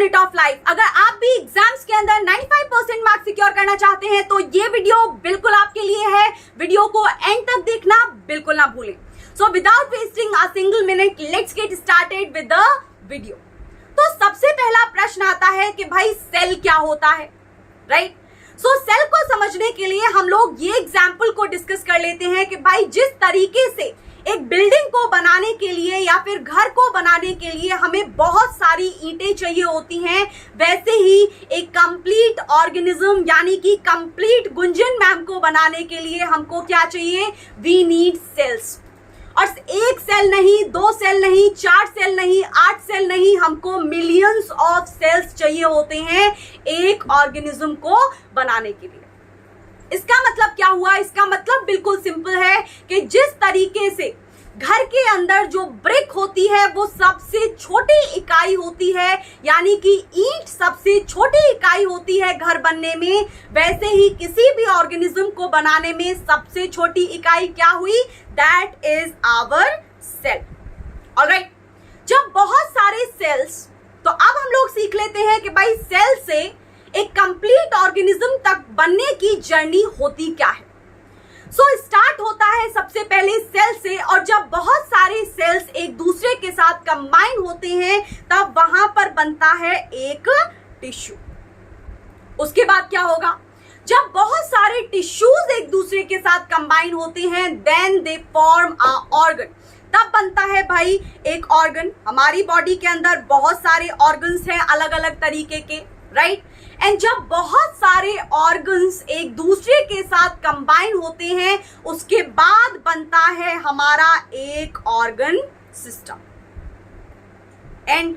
Unit of life. अगर आप भी एग्जाम्स के अंदर 95% मार्क्स सिक्योर करना चाहते हैं तो ये वीडियो बिल्कुल आपके लिए है। वीडियो को एंड तक देखना बिल्कुल ना भूलें। So without wasting a single minute, let's get started with the video. तो सबसे पहला प्रश्न आता है कि भाई सेल क्या होता है, राइट? सो सेल को समझने के लिए हम लोग ये एग्जाम्पल को डिस्कस कर लेते हैं कि भाई जिस तरीके से एक बिल्डिंग को बनाने के लिए या फिर घर को बनाने के लिए हमें बहुत सारी ईंटें चाहिए होती हैं, वैसे ही एक कंप्लीट ऑर्गेनिज्म यानी कि कंप्लीट गुंजन मैम को बनाने के लिए हमको क्या चाहिए? We need cells. और एक सेल नहीं, दो सेल नहीं, 4 सेल नहीं, 8 सेल नहीं, हमको मिलियंस ऑफ सेल्स चाहिए होते हैं एक ऑर्गेनिज्म को बनाने के लिए। इसका मतलब क्या हुआ? इसका मतलब बिल्कुल सिंपल है कि जिस तरीके से घर के अंदर जो ब्रिक होती है वो सबसे छोटी इकाई होती है, यानी कि ईंट सबसे छोटी इकाई होती है घर बनने में, वैसे ही किसी भी ऑर्गेनिज्म को बनाने में सबसे छोटी इकाई क्या हुई? That is our cell. Alright, जब बहुत सारे सेल्स, तो अब हम लोग सीख लेते हैं कि भाई सेल से एक कंप्लीट ऑर्गेनिज्म तक बनने की जर्नी होती क्या है। सो स्टार्ट होता है सबसे पहले सेल से, और जब बहुत सारे सेल्स एक दूसरे के साथ कंबाइन होते हैं तब वहां पर बनता है एक टिश्यू। उसके बाद क्या होगा? जब बहुत सारे टिश्यूज एक दूसरे के साथ कंबाइन होते हैं, then they form a organ. तब बनता है भाई एक ऑर्गन। हमारी बॉडी के अंदर बहुत सारे ऑर्गन्स हैं अलग अलग तरीके के, राइट? एंड जब बहुत सारे ऑर्गन्स एक दूसरे के साथ कंबाइन होते हैं, उसके बाद बनता है हमारा एक organ system. And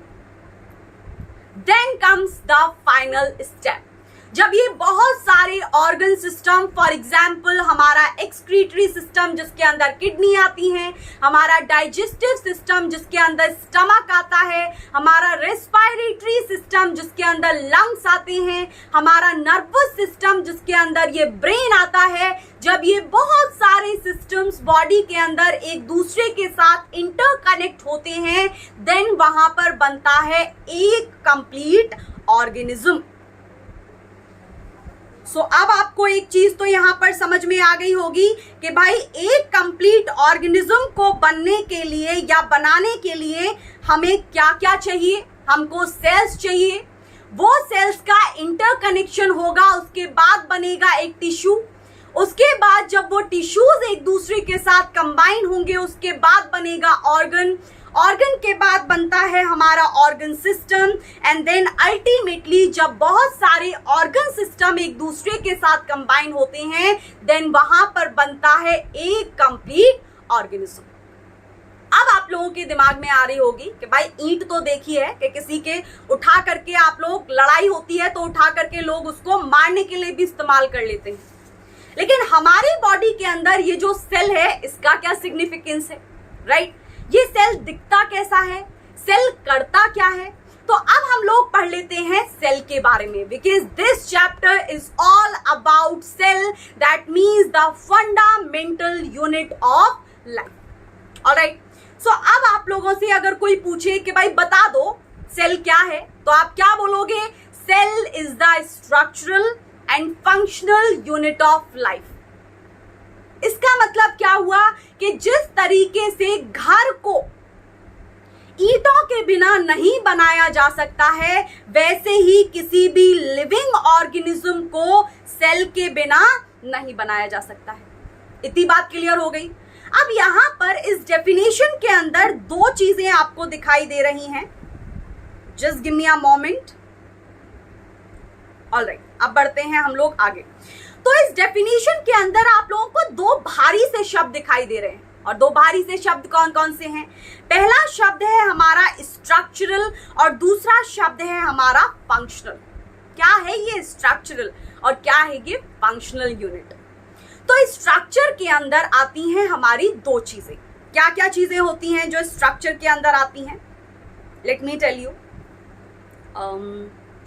then comes the final step. जब ये बहुत सारे ऑर्गन सिस्टम, फॉर एग्जाम्पल हमारा एक्सक्रीटरी सिस्टम जिसके अंदर किडनी आती है, हमारा डाइजेस्टिव सिस्टम जिसके अंदर स्टमक आता है, हमारा रेस्पिरेटरी सिस्टम जिसके अंदर लंग्स आते हैं, हमारा नर्वस सिस्टम जिसके अंदर ये ब्रेन आता है, जब ये बहुत सारे सिस्टम्स बॉडी के अंदर एक दूसरे के साथ इंटरकनेक्ट होते हैं, देन वहां पर बनता है एक कंप्लीट ऑर्गेनिज्म। सो अब आपको एक चीज तो यहां पर समझ में आ गई होगी कि भाई एक कंप्लीट ऑर्गेनिज्म को बनने के लिए या बनाने के लिए हमें क्या क्या चाहिए? हमको सेल्स चाहिए। वो सेल्स का इंटरकनेक्शन होगा, उसके बाद बनेगा एक टिश्यू। उसके बाद जब वो टिश्यूज एक दूसरे के साथ कंबाइन होंगे, उसके बाद बनेगा ऑर्गन। ऑर्गन के बाद बनता है हमारा organ system. And then ultimately जब बहुत सारे ऑर्गन सिस्टम एक दूसरे के साथ कंबाइन होते हैं, देन वहां पर बनता है एक कंप्लीट ऑर्गेनिज्म। अब आप लोगों के दिमाग में आ रही होगी कि भाई ईंट तो देखी है कि किसी के उठा करके आप लोग, लड़ाई होती है तो उठा करके लोग उसको मारने के लिए भी इस्तेमाल कर लेते हैं, लेकिन हमारी बॉडी के अंदर ये जो सेल है इसका क्या सिग्निफिकेंस है, राइट? ये सेल दिखता कैसा है, सेल करता क्या है? तो अब हम लोग पढ़ लेते हैं सेल के बारे में, because this chapter is all about cell, that means the fundamental unit of life. Alright, so अब आप लोगों से अगर कोई पूछे कि भाई बता दो सेल क्या है, तो आप क्या बोलोगे? Cell is the structural and functional unit of life. इसका मतलब क्या हुआ कि जिस तरीके से घर को ईंटों के बिना नहीं बनाया जा सकता है, वैसे ही किसी भी लिविंग ऑर्गेनिज्म को सेल के बिना नहीं बनाया जा सकता है। इतनी बात क्लियर हो गई? अब यहां पर इस डेफिनेशन के अंदर दो चीजें आपको दिखाई दे रही हैं। Just give me a moment. Alright, अब बढ़ते हैं हम लोग आगे। तो इस डेफिनेशन के अंदर आप लोगों को दो भारी से शब्द दिखाई दे रहे हैं, और दो भारी से शब्द कौन कौन से हैं? पहला शब्द है हमारा स्ट्रक्चरल और दूसरा शब्द है हमारा फंक्शनल। क्या है ये स्ट्रक्चरल और क्या है ये फंक्शनल यूनिट? तो स्ट्रक्चर के अंदर आती हैं हमारी दो चीजें। क्या क्या चीजें होती हैं जो स्ट्रक्चर के अंदर आती हैं? Let me tell you.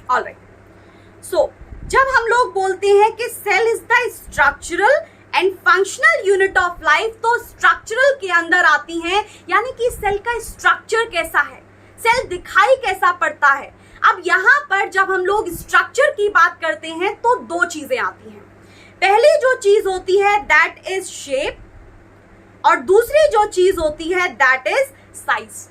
Alright, so जब हम लोग बोलते हैं कि cell is the structural and functional unit of life, तो स्ट्रक्चरल के अंदर आती हैं, यानी कि सेल का स्ट्रक्चर कैसा है, सेल दिखाई कैसा पड़ता है। अब यहाँ पर जब हम लोग स्ट्रक्चर की बात करते हैं तो दो चीजें आती हैं। पहली जो चीज होती है दैट इज शेप, और दूसरी जो चीज होती है दैट इज साइज।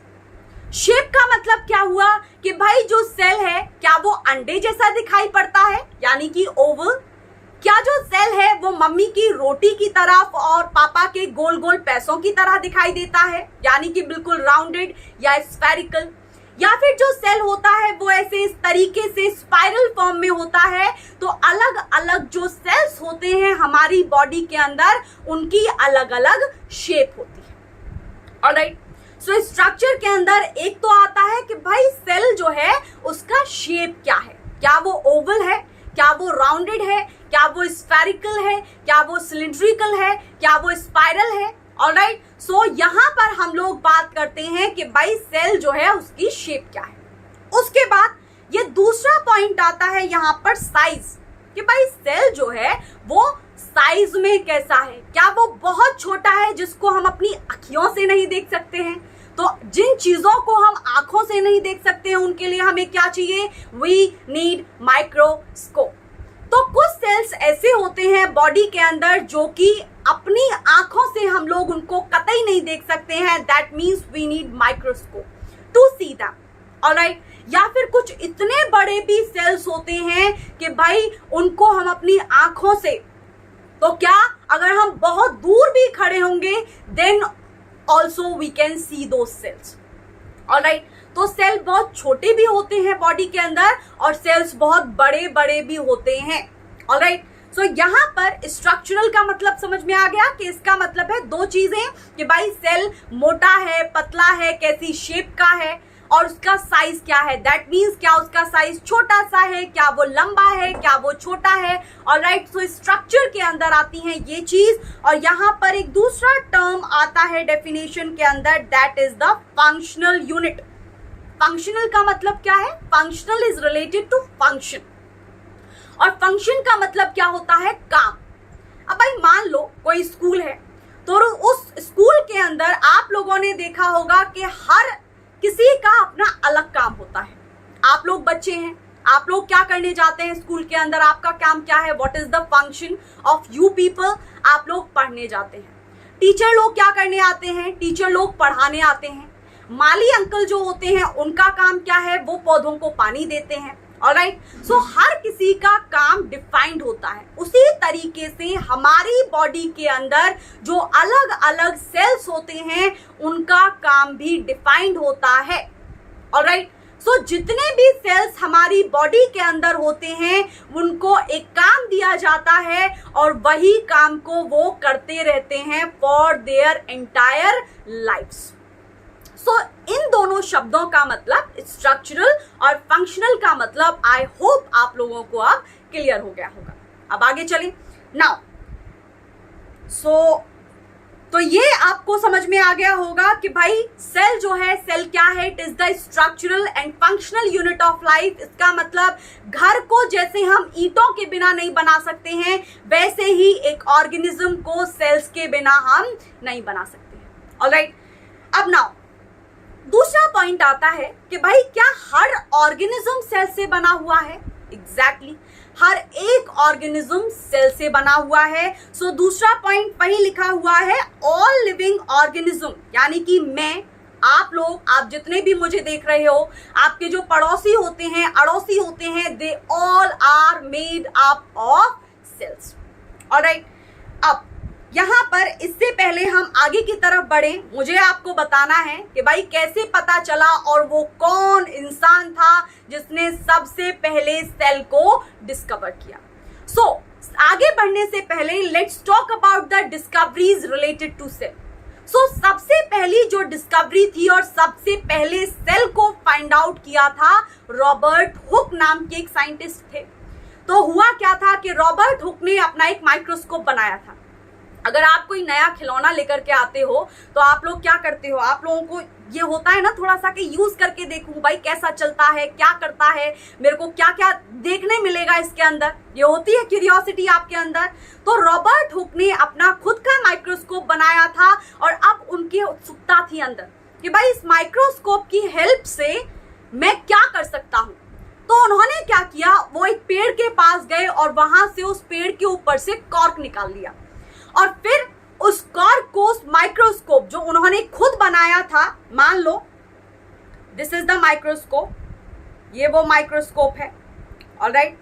शेप का मतलब क्या हुआ कि भाई जो सेल है क्या वो अंडे जैसा दिखाई पड़ता है, यानी कि ओवल। क्या जो सेल है वो मम्मी की रोटी की तरफ और पापा के गोल गोल पैसों की तरह दिखाई देता है, यानी कि बिल्कुल राउंडेड या स्फेरिकल। या फिर जो सेल होता है वो ऐसे इस तरीके से स्पाइरल फॉर्म में होता है। तो अलग अलग जो सेल्स होते हैं हमारी बॉडी के अंदर, उनकी अलग अलग शेप होती है। ऑलराइट, सो स्ट्रक्चर के अंदर एक तो आता है कि भाई सेल जो है उसका शेप क्या है, क्या वो ओवल है, क्या वो राउंडेड है, क्या वो स्फेरिकल है, क्या वो सिलिंड्रिकल है, क्या वो स्पाइरल है। ऑलराइट, सो यहाँ पर हम लोग बात करते हैं कि भाई सेल जो है उसकी शेप क्या है। उसके बाद ये दूसरा पॉइंट आता है यहाँ पर साइज, कि भाई सेल जो है वो साइज में कैसा है, क्या वो बहुत छोटा है जिसको हम अपनी अखियों से नहीं देख सकते हैं। तो जिन चीजों को हम आंखों से नहीं देख सकते हैं उनके लिए हमें क्या चाहिए, वी नीड माइक्रोस्कोप। तो कुछ सेल्स ऐसे होते हैं बॉडी के अंदर जो कि अपनी आंखों से हम लोग उनको कतई नहीं देख सकते हैं, that means we need microscope to see them. Alright, या फिर कुछ इतने बड़े भी सेल्स होते हैं कि भाई उनको हम अपनी आंखों से, तो क्या अगर हम बहुत दूर भी खड़े होंगे then also we can see those cells. Alright, तो सेल बहुत छोटे भी होते हैं बॉडी के अंदर और सेल्स बहुत बड़े बड़े भी होते हैं। ऑलराइट, सो यहाँ पर स्ट्रक्चरल का मतलब समझ में आ गया कि इसका मतलब है दो चीजें, कि भाई सेल मोटा है, पतला है, कैसी शेप का है, और उसका साइज क्या है। दैट मीन्स क्या उसका साइज छोटा सा है, क्या वो लंबा है, क्या वो छोटा है। ऑलराइट, सो स्ट्रक्चर के अंदर आती है ये चीज। और यहाँ पर एक दूसरा टर्म आता है डेफिनेशन के अंदर, that is the functional unit. Functional का मतलब क्या है, functional is related to function, और फंक्शन का मतलब क्या होता है, काम। अब भाई मान लो कोई स्कूल है, तो उस स्कूल के अंदर आप लोगों ने देखा होगा कि हर किसी का अपना अलग काम होता है। आप लोग बच्चे हैं, आप लोग क्या करने जाते हैं स्कूल के अंदर, आपका काम क्या है, what is the function of you people, आप लोग पढ़ने जाते हैं। टीचर लोग क्या करने आते हैं, टीचर लोग पढ़ाने आते हैं। माली अंकल जो होते हैं उनका काम क्या है, वो पौधों को पानी देते हैं। ऑलराइट, सो हर किसी का काम डिफाइंड होता है। उसी तरीके से हमारी बॉडी के अंदर जो अलग अलग सेल्स होते हैं उनका काम भी डिफाइंड होता है। ऑलराइट, सो जितने भी सेल्स हमारी बॉडी के अंदर होते हैं उनको एक काम दिया जाता है और वही काम को वो करते रहते हैं फॉर देयर एंटायर लाइफ्स। सो इन दोनों शब्दों का मतलब स्ट्रक्चरल और फंक्शनल का मतलब आई होप आप लोगों को अब क्लियर हो गया होगा। अब आगे चलें नाउ। तो ये आपको समझ में आ गया होगा कि भाई सेल जो है, सेल क्या है, it is the structural and functional unit of life. इसका मतलब घर को जैसे हम ईंटों के बिना नहीं बना सकते हैं, वैसे ही एक ऑर्गेनिज्म को सेल्स के बिना हम नहीं बना सकते हैं। ऑलराइट, अब नाउ दूसरा पॉइंट आता है कि भाई क्या हर ऑर्गेनिज्म सेल से बना हुआ है। एग्जैक्टली, हर एक ऑर्गेनिज्म सेल से बना हुआ है। सो दूसरा पॉइंट वही लिखा हुआ है, ऑल लिविंग ऑर्गेनिज्म, यानी कि मैं, आप लोग, आप जितने भी मुझे देख रहे हो, आपके जो पड़ोसी होते हैं, अड़ोसी होते हैं, they all are made up of cells. Alright, अब यहाँ पर इससे पहले हम आगे की तरफ बढ़े, मुझे आपको बताना है कि भाई कैसे पता चला और वो कौन इंसान था जिसने सबसे पहले सेल को डिस्कवर किया। सो आगे बढ़ने से पहले let's talk about the discoveries related to cell. So सबसे पहली जो डिस्कवरी थी और सबसे पहले सेल को फाइंड आउट किया था रॉबर्ट हुक नाम के एक साइंटिस्ट थे। तो हुआ क्या था कि रॉबर्ट हुक ने अपना एक माइक्रोस्कोप बनाया था। अगर आप कोई नया खिलौना लेकर के आते हो तो आप लोग क्या करते हो, आप लोगों को ये होता है ना थोड़ा सा कि यूज करके देखूं भाई कैसा चलता है, क्या करता है, मेरे को क्या क्या देखने मिलेगा इसके अंदर, ये होती है क्यूरियोसिटी आपके अंदर। तो रॉबर्ट हुक ने अपना खुद का माइक्रोस्कोप बनाया था और अब उनकी उत्सुकता थी अंदर कि भाई इस माइक्रोस्कोप की हेल्प से मैं क्या कर सकता हूँ। क्या किया, वो एक पेड़ के पास गए और वहां से उस पेड़ के ऊपर से कॉर्क निकाल लिया और फिर उस कॉर्क को उस माइक्रोस्कोप जो उन्होंने खुद बनाया था, मान लो दिस इज द माइक्रोस्कोप, ये वो माइक्रोस्कोप है, ऑलराइट।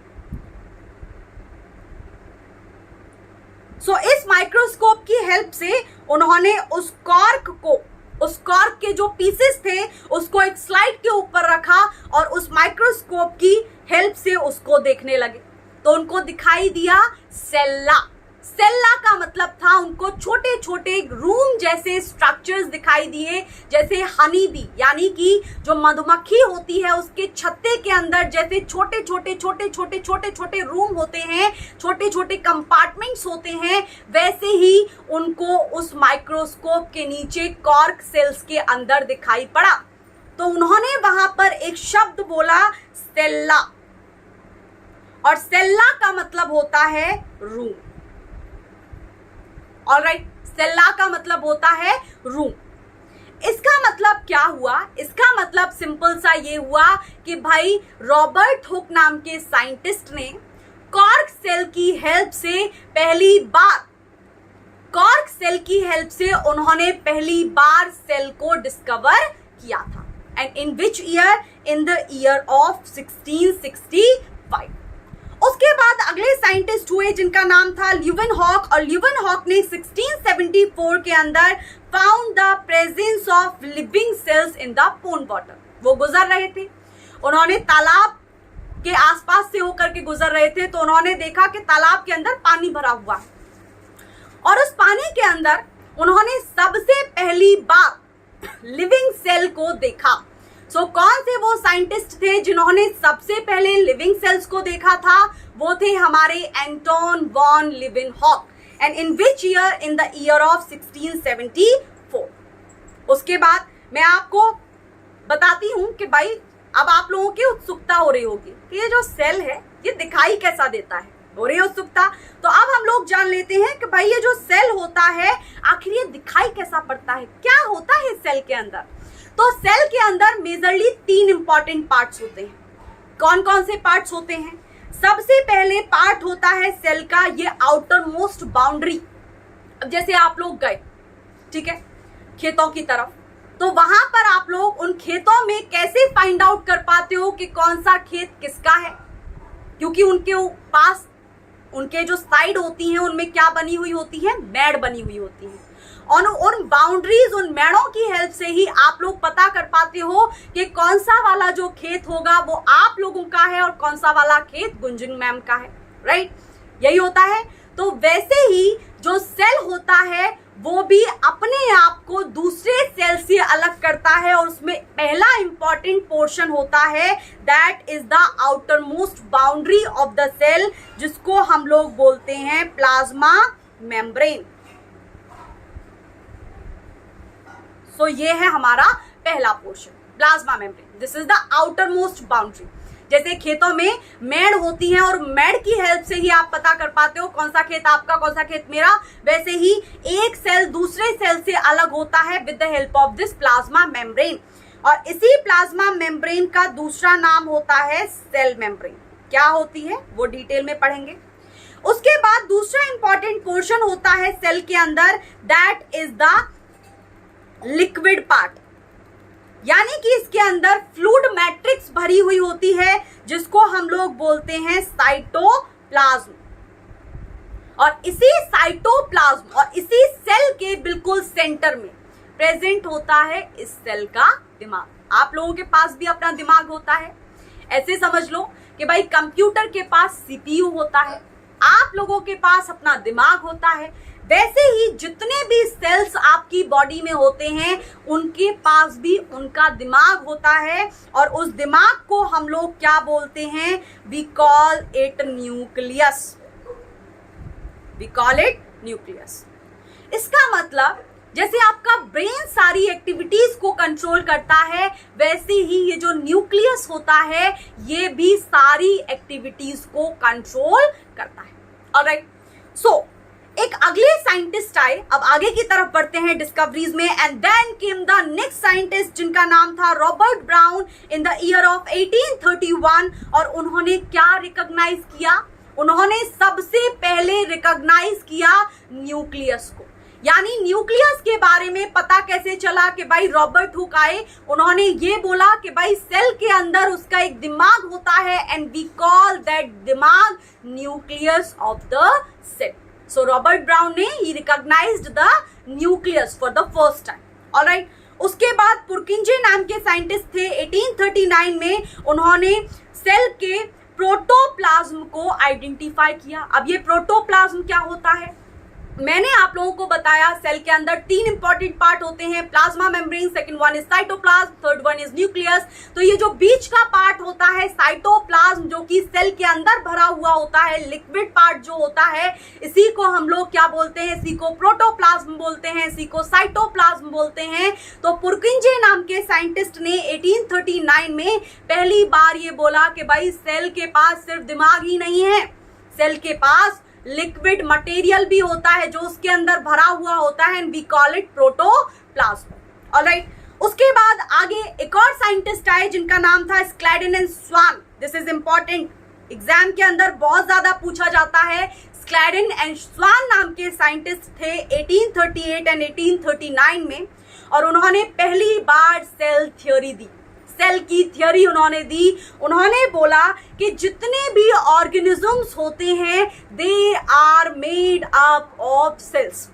सो इस माइक्रोस्कोप की हेल्प से उन्होंने उस कॉर्क के जो पीसेस थे उसको एक स्लाइड के ऊपर रखा और उस माइक्रोस्कोप की हेल्प से उसको देखने लगे। तो उनको दिखाई दिया सेल्ला। सेल्ला का मतलब था उनको छोटे छोटे रूम जैसे स्ट्रक्चर्स दिखाई दिए, जैसे हनी बी यानी कि जो मधुमक्खी होती है उसके छत्ते के अंदर जैसे छोटे छोटे रूम होते हैं, छोटे छोटे कंपार्टमेंट्स होते हैं, वैसे ही उनको उस माइक्रोस्कोप के नीचे कॉर्क सेल्स के अंदर दिखाई पड़ा। तो उन्होंने वहां पर एक शब्द बोला सेल्ला, और सेल्ला का मतलब होता है रूम, ऑलराइट। सेल्ला का मतलब होता है रूम। इसका मतलब क्या हुआ, इसका मतलब सिंपल सा ये हुआ कि भाई रॉबर्ट हुक नाम के साइंटिस्ट ने कॉर्क सेल की हेल्प से उन्होंने पहली बार सेल को डिस्कवर किया था। And in which year, in the year of 1665। उसके बाद अगले साइंटिस्ट हुए जिनका नाम था ल्यूवेनहॉक, और ल्यूवेनहॉक ने 1674 के अंदर found the presence of living cells in the pond water. वो गुजर रहे थे, उन्होंने तालाब के आसपास से होकर के गुजर रहे थे, तो उन्होंने देखा कि तालाब के अंदर पानी भरा हुआ है और उस पानी के अंदर उन्होंने सबसे पहली बार लिविंग सेल को देखा। सो कौन से वो साइंटिस्ट थे जिन्होंने सबसे पहले लिविंग सेल्स को देखा था? वो थे हमारे Anton von Leeuwenhoek. And in which year? In the year of 1674। उसके बाद मैं आपको बताती हूं कि भाई अब आप लोगों की उत्सुकता हो रही होगी कि ये जो सेल है ये दिखाई कैसा देता है, हो रही है उत्सुकता। तो अब हम लोग जान लेते हैं कि भाई ये जो सेल होता है आखिर ये दिखाई कैसा पड़ता है, क्या होता है सेल के अंदर। तो सेल के अंदर मेजरली 3 इंपॉर्टेंट पार्ट्स होते हैं। कौन कौन से पार्ट्स होते हैं? सबसे पहले पार्ट होता है सेल का ये आउटर मोस्ट बाउंड्री। अब जैसे आप लोग गए, ठीक है, खेतों की तरफ, तो वहां पर आप लोग उन खेतों में कैसे फाइंड आउट कर पाते हो कि कौन सा खेत किसका है? क्योंकि उनके पास उनके जो साइड होती हैं उनमें क्या बनी हुई होती है? मेड़ बनी हुई होती है। और उन बाउंड्रीज, उन मेड़ों की हेल्प से ही आप लोग पता कर पाते हो कि कौन सा वाला जो खेत होगा वो आप लोगों का है और कौन सा वाला खेत गुंजन मैम का है, राइट? यही होता है। तो वैसे ही जो सेल होता है वो भी अपने आप को दूसरे सेल से अलग करता है और उसमें पहला इंपॉर्टेंट पोर्शन होता है that is the outermost boundary of the cell, जिसको हम लोग बोलते हैं प्लाज्मा मेम्ब्रेन। सो ये है हमारा पहला portion, plasma membrane. This is the outermost boundary. जैसे खेतों में मेड़ होती है और मेड़ की हेल्प से ही आप पता कर पाते हो कौन सा खेत आपका, कौन सा खेत मेरा, वैसे ही एक सेल दूसरे सेल से अलग होता है with the help of this plasma membrane. और इसी प्लाज्मा मेम्ब्रेन का दूसरा नाम होता है सेल मेम्ब्रेन। क्या होती है वो डिटेल में पढ़ेंगे। उसके बाद दूसरा इंपॉर्टेंट पोर्शन होता है सेल के अंदर, that is the liquid part, यानी कि इसके अंदर फ्लूइड मैट्रिक्स भरी हुई होती है जिसको हम लोग बोलते हैं साइटोप्लाज्म। और इसी साइटोप्लाज्म और इसी सेल के बिल्कुल सेंटर में प्रेजेंट होता है इस सेल का दिमाग। आप लोगों के पास भी अपना दिमाग होता है। ऐसे समझ लो कि भाई कंप्यूटर के पास सीपीयू होता है, आप लोगों के पास अपना दिमाग होता है। वैसे ही जितने भी सेल्स आपकी बॉडी में होते हैं उनके पास भी उनका दिमाग होता है, और उस दिमाग को हम लोग क्या बोलते हैं? We call it nucleus. We call it nucleus. इसका मतलब जैसे आपका ब्रेन सारी एक्टिविटीज को कंट्रोल करता है, वैसे ही ये जो न्यूक्लियस होता है ये भी सारी एक्टिविटीज को कंट्रोल करता है। ऑलराइट, सो एक अगले साइंटिस्ट आए, अब आगे की तरफ बढ़ते हैं डिस्कवरीज में, and then came the next scientist जिनका नाम था Robert Brown in the year of 1831। और उन्होंने क्या रिकॉग्नाइज किया? उन्होंने सबसे पहले रिकॉग्नाइज किया न्यूक्लियस को। यानी न्यूक्लियस के बारे में पता कैसे चला कि भाई रॉबर्ट हुक आए, उन्होंने ये बोला कि भाई सेल के अंदर उसका एक दिमाग होता है एंड वी कॉल दैट दिमाग nucleus of the cell. So Robert Brown ने ही recognised the nucleus for the first time. Alright, उसके बाद पुरकिंजे नाम के साइंटिस्ट थे, 1839 में उन्होंने सेल के प्रोटोप्लाज्म को आइडेंटिफाई किया। अब ये प्रोटोप्लाज्म क्या होता है? मैंने आप लोगों को बताया सेल के अंदर 3 इंपॉर्टेंट पार्ट होते हैं, plasma membrane, second one is cytoplasm, third one is nucleus. तो ये जो बीच का पार्ट होता है साइटोप्लाज्म, जो कि सेल के अंदर भरा हुआ होता है, लिक्विड पार्ट जो होता है, इसी को हम लोग क्या बोलते हैं? इसी को प्रोटोप्लाज्म बोलते हैं, इसी को साइटोप्लाज्म बोलते हैं। तो पुरकिंजे नाम के साइंटिस्ट ने 1839 में पहली बार ये बोला कि भाई सेल के पास सिर्फ दिमाग ही नहीं है, सेल के पास लिक्विड मटेरियल भी होता है जो उसके अंदर भरा हुआ होता है, and we call it protoplasm. Alright, उसके बाद आगे एक और साइंटिस्ट आए जिनका नाम था Schleiden and Schwann. This is important, exam के अंदर बहुत ज्यादा पूछा जाता है। स्क्लैडन एंड स्वान नाम के साइंटिस्ट थे 1838 एंड 1839 में, और उन्होंने पहली बार सेल थ्योरी दी, सेल की थ्योरी उन्होंने दी। उन्होंने बोला कि जितने भी ऑर्गेनिजम्स होते हैं they are made up of cells.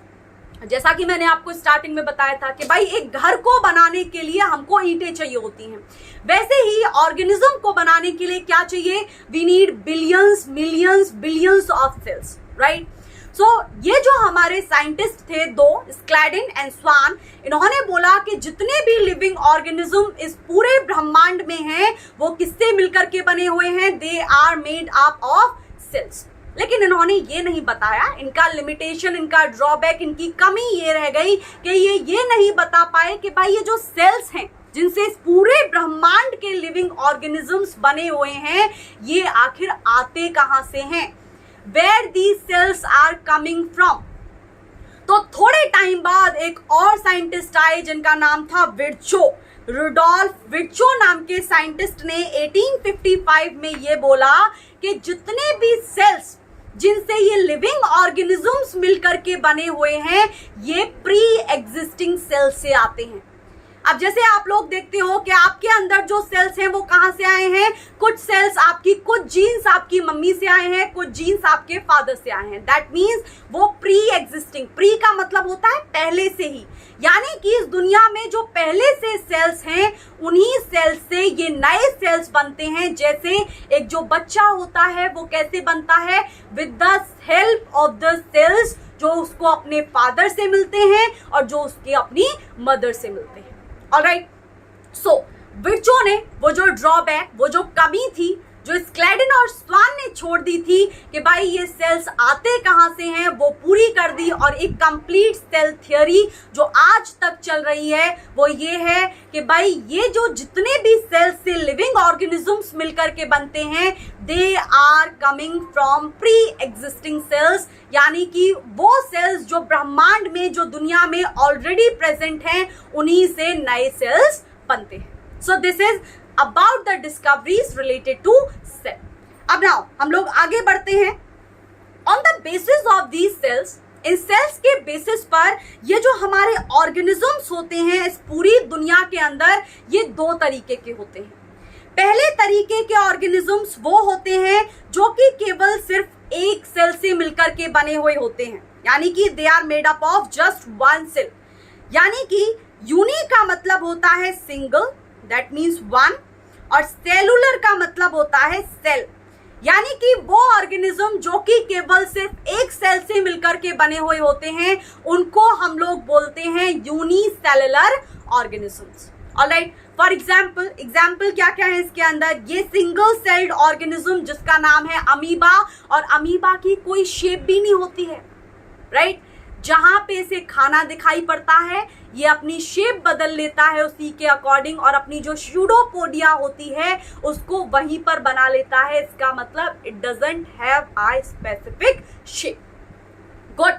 जैसा कि मैंने आपको स्टार्टिंग में बताया था कि भाई एक घर को बनाने के लिए हमको ईंटें चाहिए होती हैं, वैसे ही ऑर्गेनिज्म को बनाने के लिए क्या चाहिए? We need billions, millions, billions of cells, right? So ये जो हमारे साइंटिस्ट थे दो, स्क्लैडन एंड स्वान, इन्होंने बोला कि जितने भी लिविंग ऑर्गेनिज्म इस पूरे ब्रह्मांड में हैं वो किससे मिलकर के बने हुए हैं? They are made up of cells. लेकिन इन्होंने ये नहीं बताया, इनका लिमिटेशन, इनका ड्रॉबैक, इनकी कमी ये रह गई कि ये नहीं बता पाए कि भाई ये जो सेल्स हैं जिनसे इस पूरे ब्रह्मांड के लिविंग ऑर्गेनिजम्स बने हुए हैं, ये आखिर आते कहां से हैं? Where these cells are coming from? तो थोड़े टाइम बाद एक और साइंटिस्ट आए जिनका नाम था विर्चो, रुडोल्फ विर्चो नाम के साइंटिस्ट ने 1855 में ये बोला कि जितने भी सेल्स जिनसे ये लिविंग ऑर्गेनिजम्स मिलकर के बने हुए हैं, ये प्री एग्जिस्टिंग सेल से आते हैं। अब जैसे आप लोग देखते हो कि आपके अंदर जो सेल्स हैं वो कहां से आए हैं? कुछ सेल्स आपकी, कुछ जीन्स आपकी मम्मी से आए हैं, कुछ जीन्स आपके फादर से आए हैं। दैट मीन्स वो प्री एग्जिस्टिंग, प्री का मतलब होता है पहले से ही, यानी कि इस दुनिया में जो पहले से सेल्स हैं उन्हीं सेल्स से ये नए सेल्स बनते हैं। जैसे एक जो बच्चा होता है वो कैसे बनता है? With the help of the cells जो उसको अपने फादर से मिलते हैं और जो उसके अपनी मदर से मिलते हैं। ऑलराइट, सो विर्चो ने वो जो ड्रॉबैक, वो जो कमी थी, जो स्क्लैडन और स्वान ने छोड़ दी थी कि भाई ये सेल्स आते कहां से हैं, वो पूरी कर दी। और एक कंप्लीट सेल थ्योरी जो आज तक चल रही है वो ये है कि भाई ये जो जितने भी सेल्स से लिविंग ऑर्गेनिजम्स मिलकर के बनते हैं, they are coming from pre existing cells, यानी कि वो सेल्स जो ब्रह्मांड में, जो दुनिया में ऑलरेडी प्रेजेंट हैं, उन्हीं से नए सेल्स बनते हैं। सो this is about the discoveries related to cell. अब now हम लोग आगे बढ़ते हैं। On the basis of these cells, इन सेल्स के बेसिस पर ये जो हमारे ऑर्गेनिजम्स होते हैं इस पूरी दुनिया के अंदर, ये दो तरीके के होते हैं। पहले तरीके के ऑर्गेनिजम्स वो होते हैं जो कि केवल सिर्फ एक सेल से मिलकर के बने हुए होते हैं, यानी कि they are made up of just one cell. यानी कि यूनी का मतलब होता है सिंगल, दैट मीन्स वन, और सेलुलर का मतलब होता है सेल, यानी कि वो ऑर्गेनिज्म जो कि केवल सिर्फ एक सेल से मिलकर के बने हुए होते हैं, उनको हम लोग बोलते हैं unicellular organisms. Alright, for example क्या क्या है इसके अंदर? ये सिंगल सेल्ड ऑर्गेनिज्म जिसका नाम है अमीबा, और अमीबा की कोई शेप भी नहीं होती है, राइट? जहां पे इसे खाना दिखाई पड़ता है ये अपनी शेप बदल लेता है उसी के अकॉर्डिंग, और अपनी जो स्यूडोपोडिया होती है उसको वहीं पर बना लेता है। इसका मतलब it doesn't have a specific shape. Good.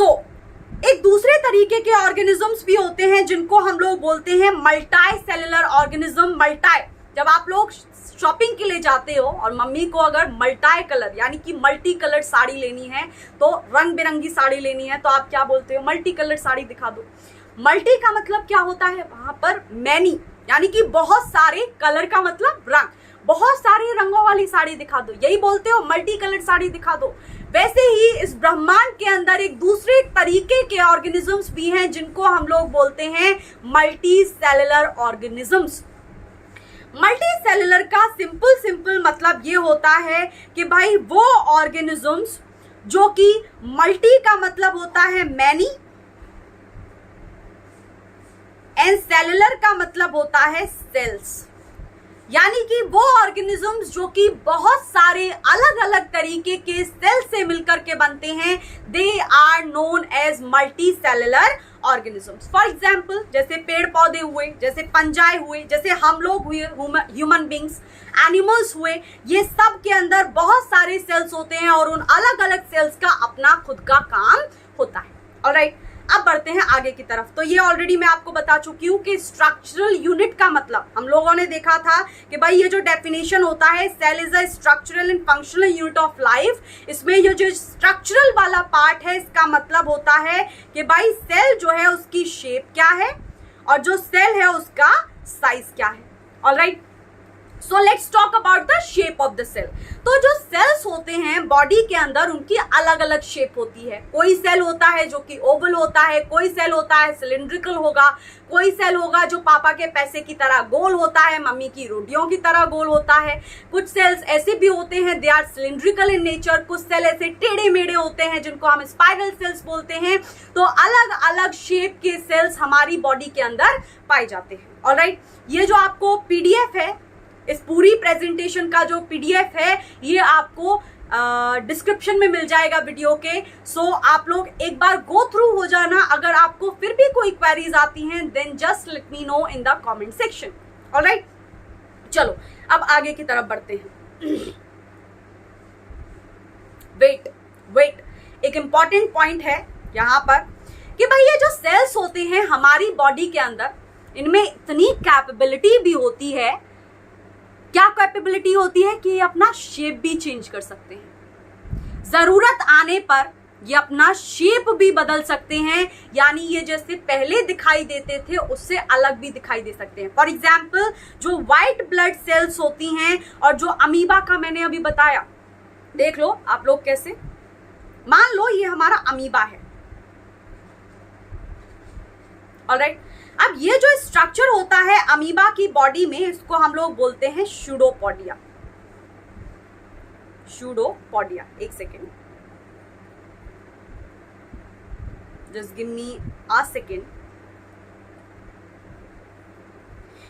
एक दूसरे तरीके के ऑर्गेनिजम्स भी होते हैं जिनको हम लोग बोलते हैं मल्टी सेलुलर ऑर्गेनिज्म। मल्टी, जब आप लोग शॉपिंग के लिए जाते हो और मम्मी को अगर मल्टी कलर यानी कि मल्टी कलर साड़ी लेनी है, तो रंग बिरंगी साड़ी लेनी है, तो आप क्या बोलते हो? मल्टी कलर साड़ी दिखा दो। मल्टी का मतलब क्या होता है? वहां पर मैनी यानी कि बहुत सारे, कलर का मतलब रंग, बहुत सारे रंगों वाली साड़ी दिखा दो, यही बोलते हो मल्टी कलर साड़ी दिखा दो। वैसे ही इस ब्रह्मांड के अंदर एक दूसरे तरीके के ऑर्गेनिजम्स भी हैं जिनको हम लोग बोलते हैं multi cellular organisms. Multi cellular का सिंपल मतलब ये होता है कि भाई वो ऑर्गेनिजम्स जो कि मल्टी का मतलब होता है मैनी एंड सेलुलर का मतलब होता है सेल्स, यानी कि वो ऑर्गेनिजम्स जो कि बहुत सारे अलग अलग तरीके के सेल से मिलकर के बनते हैं, they are known as multicellular organisms. For example, जैसे पेड़ पौधे हुए, जैसे पंजाए हुए, जैसे हम लोग हुए, ह्यूमन बींग्स, एनिमल्स हुए, ये सब के अंदर बहुत सारे सेल्स होते हैं और उन अलग अलग सेल्स का अपना खुद का काम होता है। ऑलराइट, अब बढ़ते हैं आगे की तरफ। तो ये ऑलरेडी मैं आपको बता चुकी हूँ कि स्ट्रक्चरल यूनिट का मतलब हम लोगों ने देखा था कि भाई ये जो डेफिनेशन होता है, cell is a structural and functional unit of life. इसमें ये जो स्ट्रक्चरल वाला पार्ट है, इसका मतलब होता है कि भाई सेल जो है उसकी शेप क्या है और जो सेल है उसका साइज क्या है। Alright, so let's talk about the shape of the cell. तो जो सेल्स होते हैं बॉडी के अंदर, उनकी अलग अलग शेप होती है। कोई सेल होता है जो कि ओवल होता है, कोई सेल होता है सिलिंड्रिकल होगा, कोई सेल होगा जो पापा के पैसे की तरह गोल होता है, मम्मी की रोटियों की तरह गोल होता है। कुछ सेल्स ऐसे भी होते हैं, they are cylindrical in nature. कुछ सेल ऐसे टेढ़े मेढ़े होते हैं जिनको हम स्पाइरल सेल्स बोलते हैं। तो अलग अलग शेप के सेल्स हमारी बॉडी के अंदर पाए जाते हैं। ऑलराइट, ये जो आपको पीडीएफ है, इस पूरी प्रेजेंटेशन का जो पीडीएफ है, ये आपको डिस्क्रिप्शन में मिल जाएगा वीडियो के। सो आप लोग एक बार गो थ्रू हो जाना। अगर आपको फिर भी कोई क्वेरीज आती हैं, then just let me know in the comment section. Alright, चलो अब आगे की तरफ बढ़ते हैं। वेट, एक इंपॉर्टेंट पॉइंट है यहाँ पर कि भाई ये जो सेल्स होते हैं हमारी बॉडी के अंदर, इनमें इतनी कैपेबिलिटी भी होती है। क्या कैपेबिलिटी होती है कि ये अपना शेप भी चेंज कर सकते हैं। जरूरत आने पर ये अपना शेप भी बदल सकते हैं, यानी ये जैसे पहले दिखाई देते थे उससे अलग भी दिखाई दे सकते हैं। फॉर एग्जाम्पल, जो व्हाइट ब्लड सेल्स होती हैं और जो अमीबा का मैंने अभी बताया, देख लो आप लोग कैसे। मान लो ये हमारा अमीबा है। ऑलराइट, अब ये जो स्ट्रक्चर होता है अमीबा की बॉडी में, इसको हम लोग बोलते हैं सूडोपोडिया। सूडोपोडिया, एक second, just give me a second.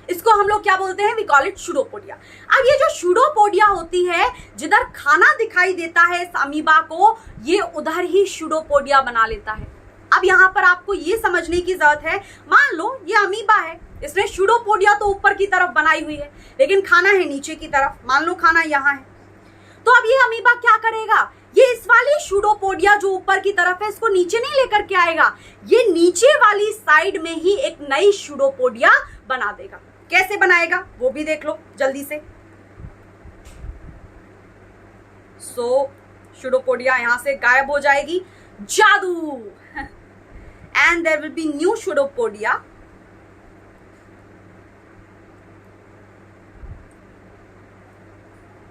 इसको हम लोग क्या बोलते हैं? We call it pseudopodia. अब ये जो सूडोपोडिया होती है, जिधर खाना दिखाई देता है इस अमीबा को, ये उधर ही सूडोपोडिया बना लेता है। अब यहाँ पर आपको ये समझने की जरूरत है, मान लो ये अमीबा है, इसने सूडोपोडिया तो ऊपर की तरफ बनाई हुई है, लेकिन खाना है नीचे की तरफ। मान लो खाना यहाँ है, तो अब ये अमीबा क्या करेगा? ये इस वाली सूडोपोडिया जो ऊपर की तरफ है, इसको नीचे नहीं लेकर के आएगा, ये नीचे वाली साइड में ही एक नई सूडोपोडिया बना देगा। कैसे बनाएगा वो भी देख लो जल्दी से। सो सूडोपोडिया यहां से गायब हो जाएगी, जादू, and there will be new pseudopodia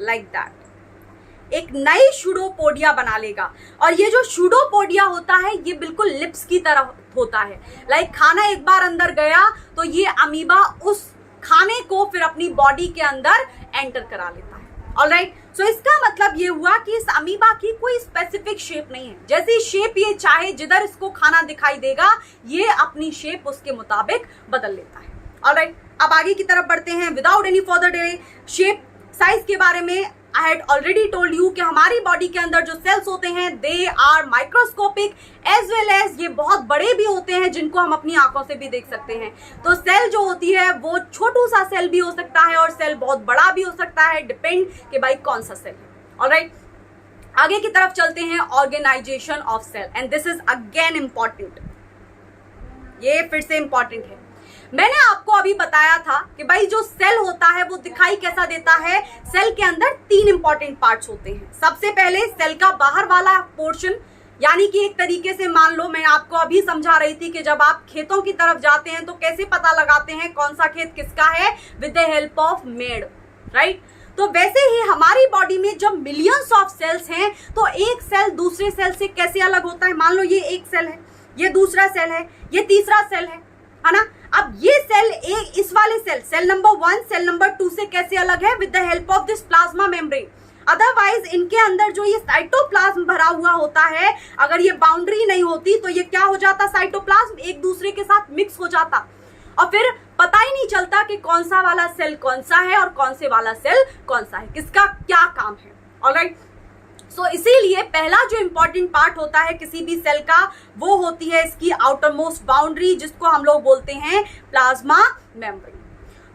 like that। एक नई सूडोपोडिया बना लेगा। और ये जो सूडोपोडिया होता है, ये बिल्कुल लिप्स की तरह होता है। लाइक खाना एक बार अंदर गया तो ये अमीबा उस खाने को फिर अपनी बॉडी के अंदर एंटर करा लेता है। ऑलराइट, सो इसका मतलब ये हुआ कि इस अमीबा की कोई स्पेसिफिक शेप नहीं है। जैसी शेप ये चाहे, जिधर इसको खाना दिखाई देगा, ये अपनी शेप उसके मुताबिक बदल लेता है। ऑलराइट, अब आगे की तरफ बढ़ते हैं। Without any further delay, shape size के बारे में I had already told you कि हमारी बॉडी के अंदर जो सेल्स होते हैं, they are microscopic as well as ये बहुत बड़े भी होते हैं, जिनको हम अपनी आंखों से भी देख सकते हैं। तो सेल जो होती है वो छोटू सा सेल भी हो सकता है और सेल बहुत बड़ा भी हो सकता है, डिपेंड कि भाई कौन सा सेल है। ऑलराइट, आगे की तरफ चलते हैं, organisation of cell, and this is again important, ये फिर से इंपॉर्टेंट है। मैंने आपको अभी बताया था कि भाई जो सेल होता है वो दिखाई कैसा देता है। सेल के अंदर 3 इंपॉर्टेंट पार्ट्स होते हैं। सबसे पहले सेल का बाहर वाला पोर्शन, यानी कि एक तरीके से मान लो, मैं आपको अभी समझा रही थी कि जब आप खेतों की तरफ जाते हैं तो कैसे पता लगाते हैं कौन सा खेत किसका है, with the help of made, right. तो वैसे ही हमारी बॉडी में जब मिलियंस ऑफ सेल्स हैं तो एक सेल दूसरे सेल से कैसे अलग होता है। मान लो ये एक सेल है, ये दूसरा सेल है, ये तीसरा सेल है ना। अब ये सेल एक इस वाले सेल नंबर 1 सेल नंबर 2 से कैसे अलग है, with the help of this plasma membrane. Otherwise इनके अंदर जो ये साइटोप्लाज्म भरा हुआ होता है, अगर ये बाउंड्री नहीं होती तो ये क्या हो जाता, साइटोप्लाज्म एक दूसरे के साथ मिक्स हो जाता और फिर पता ही नहीं चलता कि कौन सा वाला सेल कौन सा है और कौन से वाला सेल कौन सा है, किसका क्या काम है। ऑलराइट, सो इसीलिए पहला जो इंपॉर्टेंट पार्ट होता है किसी भी सेल का, वो होती है इसकी आउटर मोस्ट बाउंड्री, जिसको हम लोग बोलते हैं प्लाज्मा मेम्ब्रेन।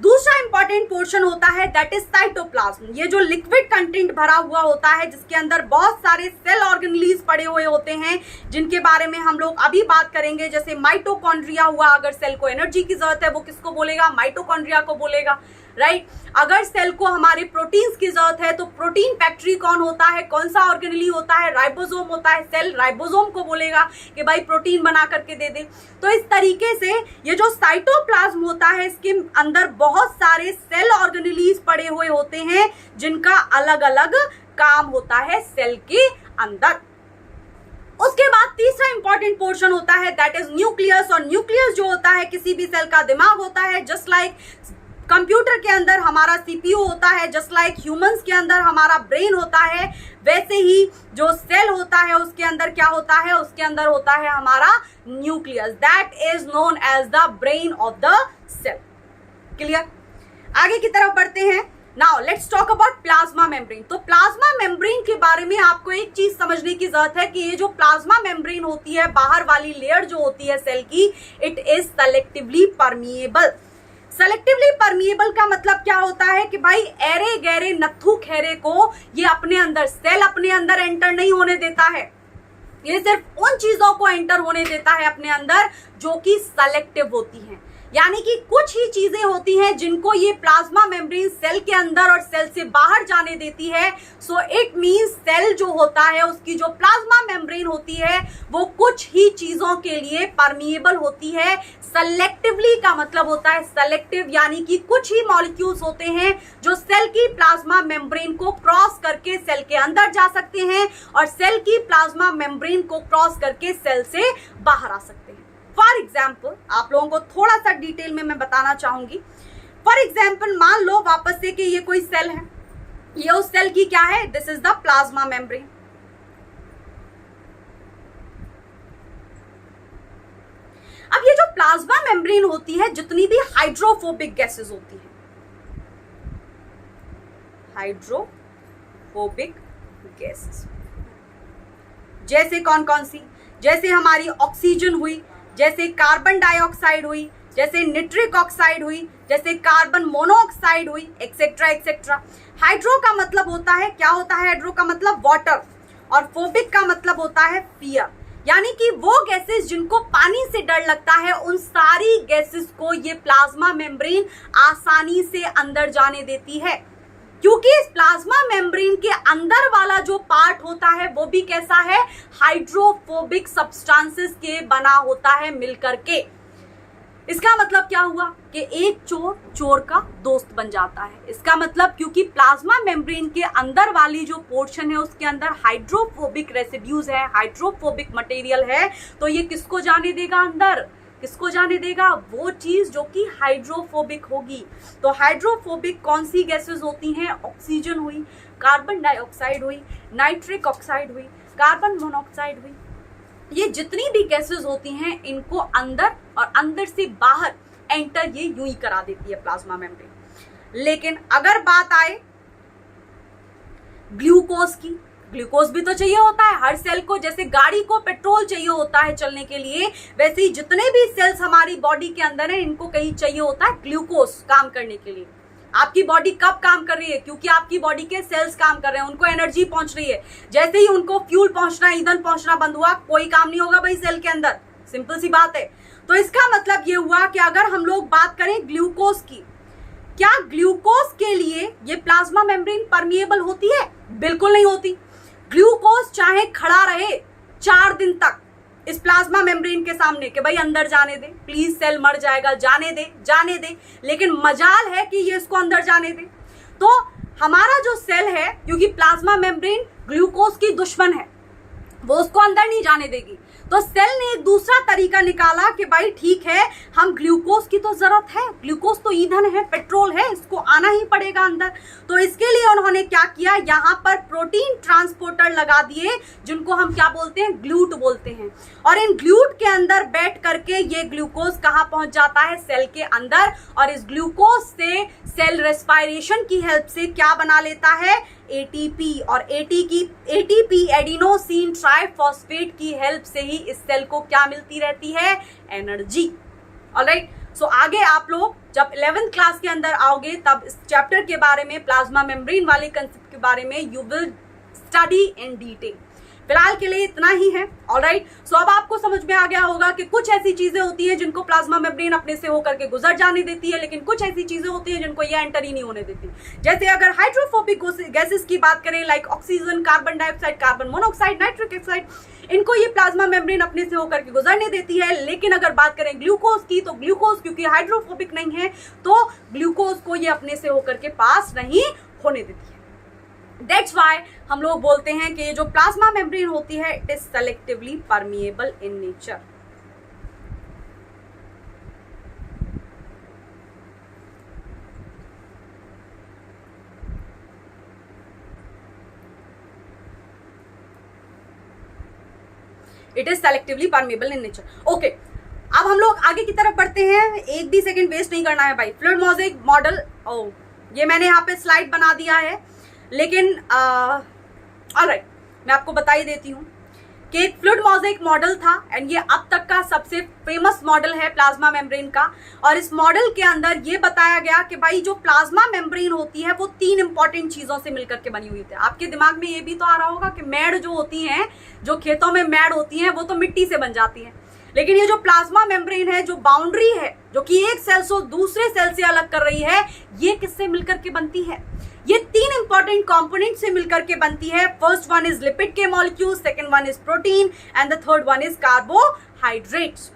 दूसरा इंपॉर्टेंट पोर्शन होता है दैट इज साइटोप्लाज्म। ये जो लिक्विड कंटेंट भरा हुआ होता है, जिसके अंदर बहुत सारे सेल ऑर्गेनेल्स पड़े हुए होते हैं, जिनके बारे में हम लोग अभी बात करेंगे। जैसे माइटोकॉन्ड्रिया हुआ, अगर सेल को एनर्जी की जरूरत है वो किसको बोलेगा, माइटोकॉन्ड्रिया को बोलेगा, राइट। अगर सेल को हमारे प्रोटीन्स की जरूरत है तो प्रोटीन फैक्ट्री कौन होता है, कौन सा ऑर्गेनेल होता है, राइबोसोम होता है। सेल राइबोसोम को बोलेगा कि भाई प्रोटीन बना करके दे दे। तो इस तरीके से ये जो साइटोप्लाज्म होता है, इसके अंदर बहुत सारे सेल ऑर्गेनेल्स पड़े हुए होते हैं, जिनका अलग अलग काम होता है सेल के अंदर। उसके बाद तीसरा इंपॉर्टेंट पोर्शन होता है दैट इज न्यूक्लियस। और न्यूक्लियस जो होता है किसी भी सेल का दिमाग होता है। जस्ट लाइक कंप्यूटर के अंदर हमारा सीपीयू होता है, जस्ट लाइक ह्यूमंस के अंदर हमारा ब्रेन होता है, वैसे ही जो सेल होता है उसके अंदर क्या होता है, उसके अंदर होता है हमारा nucleus, that is known as the brain of the cell. Clear? आगे की तरफ बढ़ते हैं। Now let's talk about plasma membrane. तो प्लाज्मा मेम्ब्रेन के बारे में आपको एक चीज समझने की जरूरत है कि ये जो प्लाज्मा मेम्ब्रेन होती है, बाहर वाली लेयर जो होती है सेल की, it is selectively permeable. Selectively permeable का मतलब क्या होता है कि भाई एरे गहरे नत्थु खेरे को ये अपने अंदर, सेल अपने अंदर एंटर नहीं होने देता है। ये सिर्फ उन चीजों को एंटर होने देता है अपने अंदर जो कि सेलेक्टिव होती हैं। यानी कि कुछ ही चीजें होती हैं जिनको ये प्लाज्मा मेम्ब्रेन सेल के अंदर और सेल से बाहर जाने देती है। सो इट मींस सेल जो होता है उसकी जो प्लाज्मा मेम्ब्रेन होती है वो कुछ ही चीजों के लिए परमिएबल होती है। सेलेक्टिवली का मतलब होता है सेलेक्टिव, यानी कि कुछ ही मॉलिक्यूल्स होते हैं जो सेल की प्लाज्मा मेम्ब्रेन को क्रॉस करके सेल के अंदर जा सकते हैं और सेल की प्लाज्मा मेम्ब्रेन को क्रॉस करके सेल से बाहर आ सकते हैं। फॉर एग्जाम्पल, आप लोगों को थोड़ा सा डिटेल में मैं बताना चाहूंगी। फॉर एग्जाम्पल, मान लो वापस से कि ये कोई सेल है, ये उस सेल की क्या है, this is the plasma membrane. अब ये जो प्लाज्मा मेम्ब्रेन होती है, जितनी भी हाइड्रोफोबिक गैसेस होती है, हाइड्रोफोबिक गैसेस, जैसे कौन कौन सी, जैसे हमारी ऑक्सीजन हुई, जैसे कार्बन डाइऑक्साइड हुई, जैसे निट्रिक ऑक्साइड हुई, जैसे कार्बन मोनोऑक्साइड हुई, एक्सेट्रा एक्सेट्रा। हाइड्रो का मतलब होता है, क्या होता है हाइड्रो का मतलब, वाटर, और फोबिक का मतलब होता है फियर, यानी कि वो गैसेस जिनको पानी से डर लगता है, उन सारी गैसेस को ये प्लाज्मा मेम्ब्रेन आसानी से अंदर जाने देती है। क्योंकि इस प्लाज्मा मेम्ब्रेन के अंदर वाला जो पार्ट होता है वो भी कैसा है, हाइड्रोफोबिक सब्सटेंसेस के बना होता है मिलकर के। इसका मतलब क्या हुआ कि एक चोर चोर का दोस्त बन जाता है। इसका मतलब क्योंकि प्लाज्मा मेम्ब्रेन के अंदर वाली जो पोर्शन है उसके अंदर हाइड्रोफोबिक रेसिड्यूज है, हाइड्रोफोबिक मटेरियल है, तो ये किसको जाने देगा अंदर, किसको जाने देगा, वो चीज जो कि हाइड्रोफोबिक होगी। तो हाइड्रोफोबिक कौन सी गैसेस होती हैं, ऑक्सीजन हुई, कार्बन डाइऑक्साइड हुई, नाइट्रिक ऑक्साइड हुई, कार्बन मोनोऑक्साइड हुई। ये जितनी भी गैसेस होती हैं इनको अंदर और अंदर से बाहर एंटर ये यूं ही करा देती है प्लाज्मा मेम्ब्रेन। लेकिन अगर बात आए ग्लूकोज की, ग्लूकोज भी तो चाहिए होता है हर सेल को, जैसे गाड़ी को पेट्रोल चाहिए होता है चलने के लिए, वैसे ही जितने भी सेल्स हमारी बॉडी के अंदर है इनको कहीं चाहिए होता है ग्लूकोज काम करने के लिए, आपकी बॉडी कब काम कर रही है? क्योंकि आपकी बॉडी के सेल्स काम कर रहे हैं, उनको एनर्जी पहुंच रही है। जैसे ही उनको फ्यूल पहुंचना, ईंधन पहुंचना बंद हुआ, कोई काम नहीं होगा भाई सेल के अंदर। सिंपल सी बात है। तो इसका मतलब ये हुआ कि अगर हम लोग बात करें ग्लूकोज की, क्या ग्लूकोज के लिए ये प्लाज्मा मेम्ब्रेन परमिएबल होती है? बिल्कुल नहीं होती। ग्लूकोज चाहे खड़ा रहे 4 दिन तक इस प्लाज्मा मेम्ब्रेन के सामने कि भाई अंदर जाने दे, प्लीज सेल मर जाएगा, जाने दे, लेकिन मजाल है कि ये इसको अंदर जाने दे। तो हमारा जो सेल है, क्योंकि प्लाज्मा मेम्ब्रेन ग्लूकोज की दुश्मन है, वो उसको अंदर नहीं जाने देगी, तो सेल ने एक दूसरा तरीका निकाला कि भाई ठीक है, हम ग्लूकोज की तो जरूरत है, ग्लूकोज तो ईंधन है, पेट्रोल है, इसको आना ही पड़ेगा अंदर। तो इसके लिए उन्होंने क्या किया, यहाँ पर प्रोटीन ट्रांसपोर्टर लगा दिए, जिनको हम क्या बोलते हैं, ग्लूट बोलते हैं। और इन ग्लूट के अंदर बैठ करके ये ग्लूकोज कहाँ पहुंच जाता है, सेल के अंदर। और इस ग्लूकोज से सेल रेस्पायरेशन की हेल्प से क्या बना लेता है, एटीपी। और एटीपी एडिनोसिन ट्राइफॉस्फेट की हेल्प से ही इस सेल को क्या मिलती रहती है, एनर्जी। ऑलराइट, सो आगे आप लोग जब 11th क्लास के अंदर आओगे तब इस चैप्टर के बारे में, प्लाज्मा मेम्ब्रेन वाले कंसेप्ट के बारे में you will study in detail. फिलहाल के लिए इतना ही है। ऑलराइट, सो अब आपको समझ में आ गया होगा कि कुछ ऐसी चीजें होती हैं जिनको प्लाज्मा मेम्ब्रेन अपने से होकर के गुजर जाने देती है, लेकिन कुछ ऐसी चीजें होती हैं जिनको ये एंटर ही नहीं होने देती। जैसे अगर हाइड्रोफोबिक गैसेस की बात करें, like oxygen, carbon dioxide, carbon monoxide, nitric oxide, इनको ये प्लाज्मा मेम्ब्रेन अपने से होकर के गुजरने देती है। लेकिन अगर बात करें ग्लूकोज की, तो ग्लूकोज क्योंकि हाइड्रोफोबिक नहीं है, तो ग्लूकोज को ये अपने से होकर के पास नहीं होने देती है। That's why हम लोग बोलते हैं कि ये जो प्लाज्मा मेम्ब्रेन होती है, it is selectively permeable in nature. It is selectively permeable in nature. Okay, अब हम लोग आगे की तरफ बढ़ते हैं। एक भी सेकंड वेस्ट नहीं करना है भाई। फ्लूइड मोज़ेक मॉडल, ये मैंने यहाँ पे स्लाइड बना दिया है, लेकिन ऑलराइट, मैं आपको बता ही देती हूँ कि एक फ्लूइड मोज़ेक मॉडल था एंड ये अब तक का सबसे फेमस मॉडल है प्लाज्मा मेम्ब्रेन का। और इस मॉडल के अंदर ये बताया गया कि भाई जो प्लाज्मा मेम्ब्रेन होती है वो 3 इंपॉर्टेंट चीजों से मिलकर के बनी हुई थी। आपके दिमाग में ये भी तो आ रहा होगा कि मैड जो होती हैं, जो खेतों में मैड होती हैं, वो तो मिट्टी से बन जाती है, लेकिन ये जो प्लाज्मा मेम्ब्रेन है, जो बाउंड्री है, जो कि एक सेल से दूसरे सेल से अलग कर रही है, ये किससे मिलकर के बनती है? ये 3 इंपॉर्टेंट कंपोनेंट से मिलकर के बनती है। फर्स्ट वन इज लिपिड के molecule, second one is protein and the third one is carbohydrates.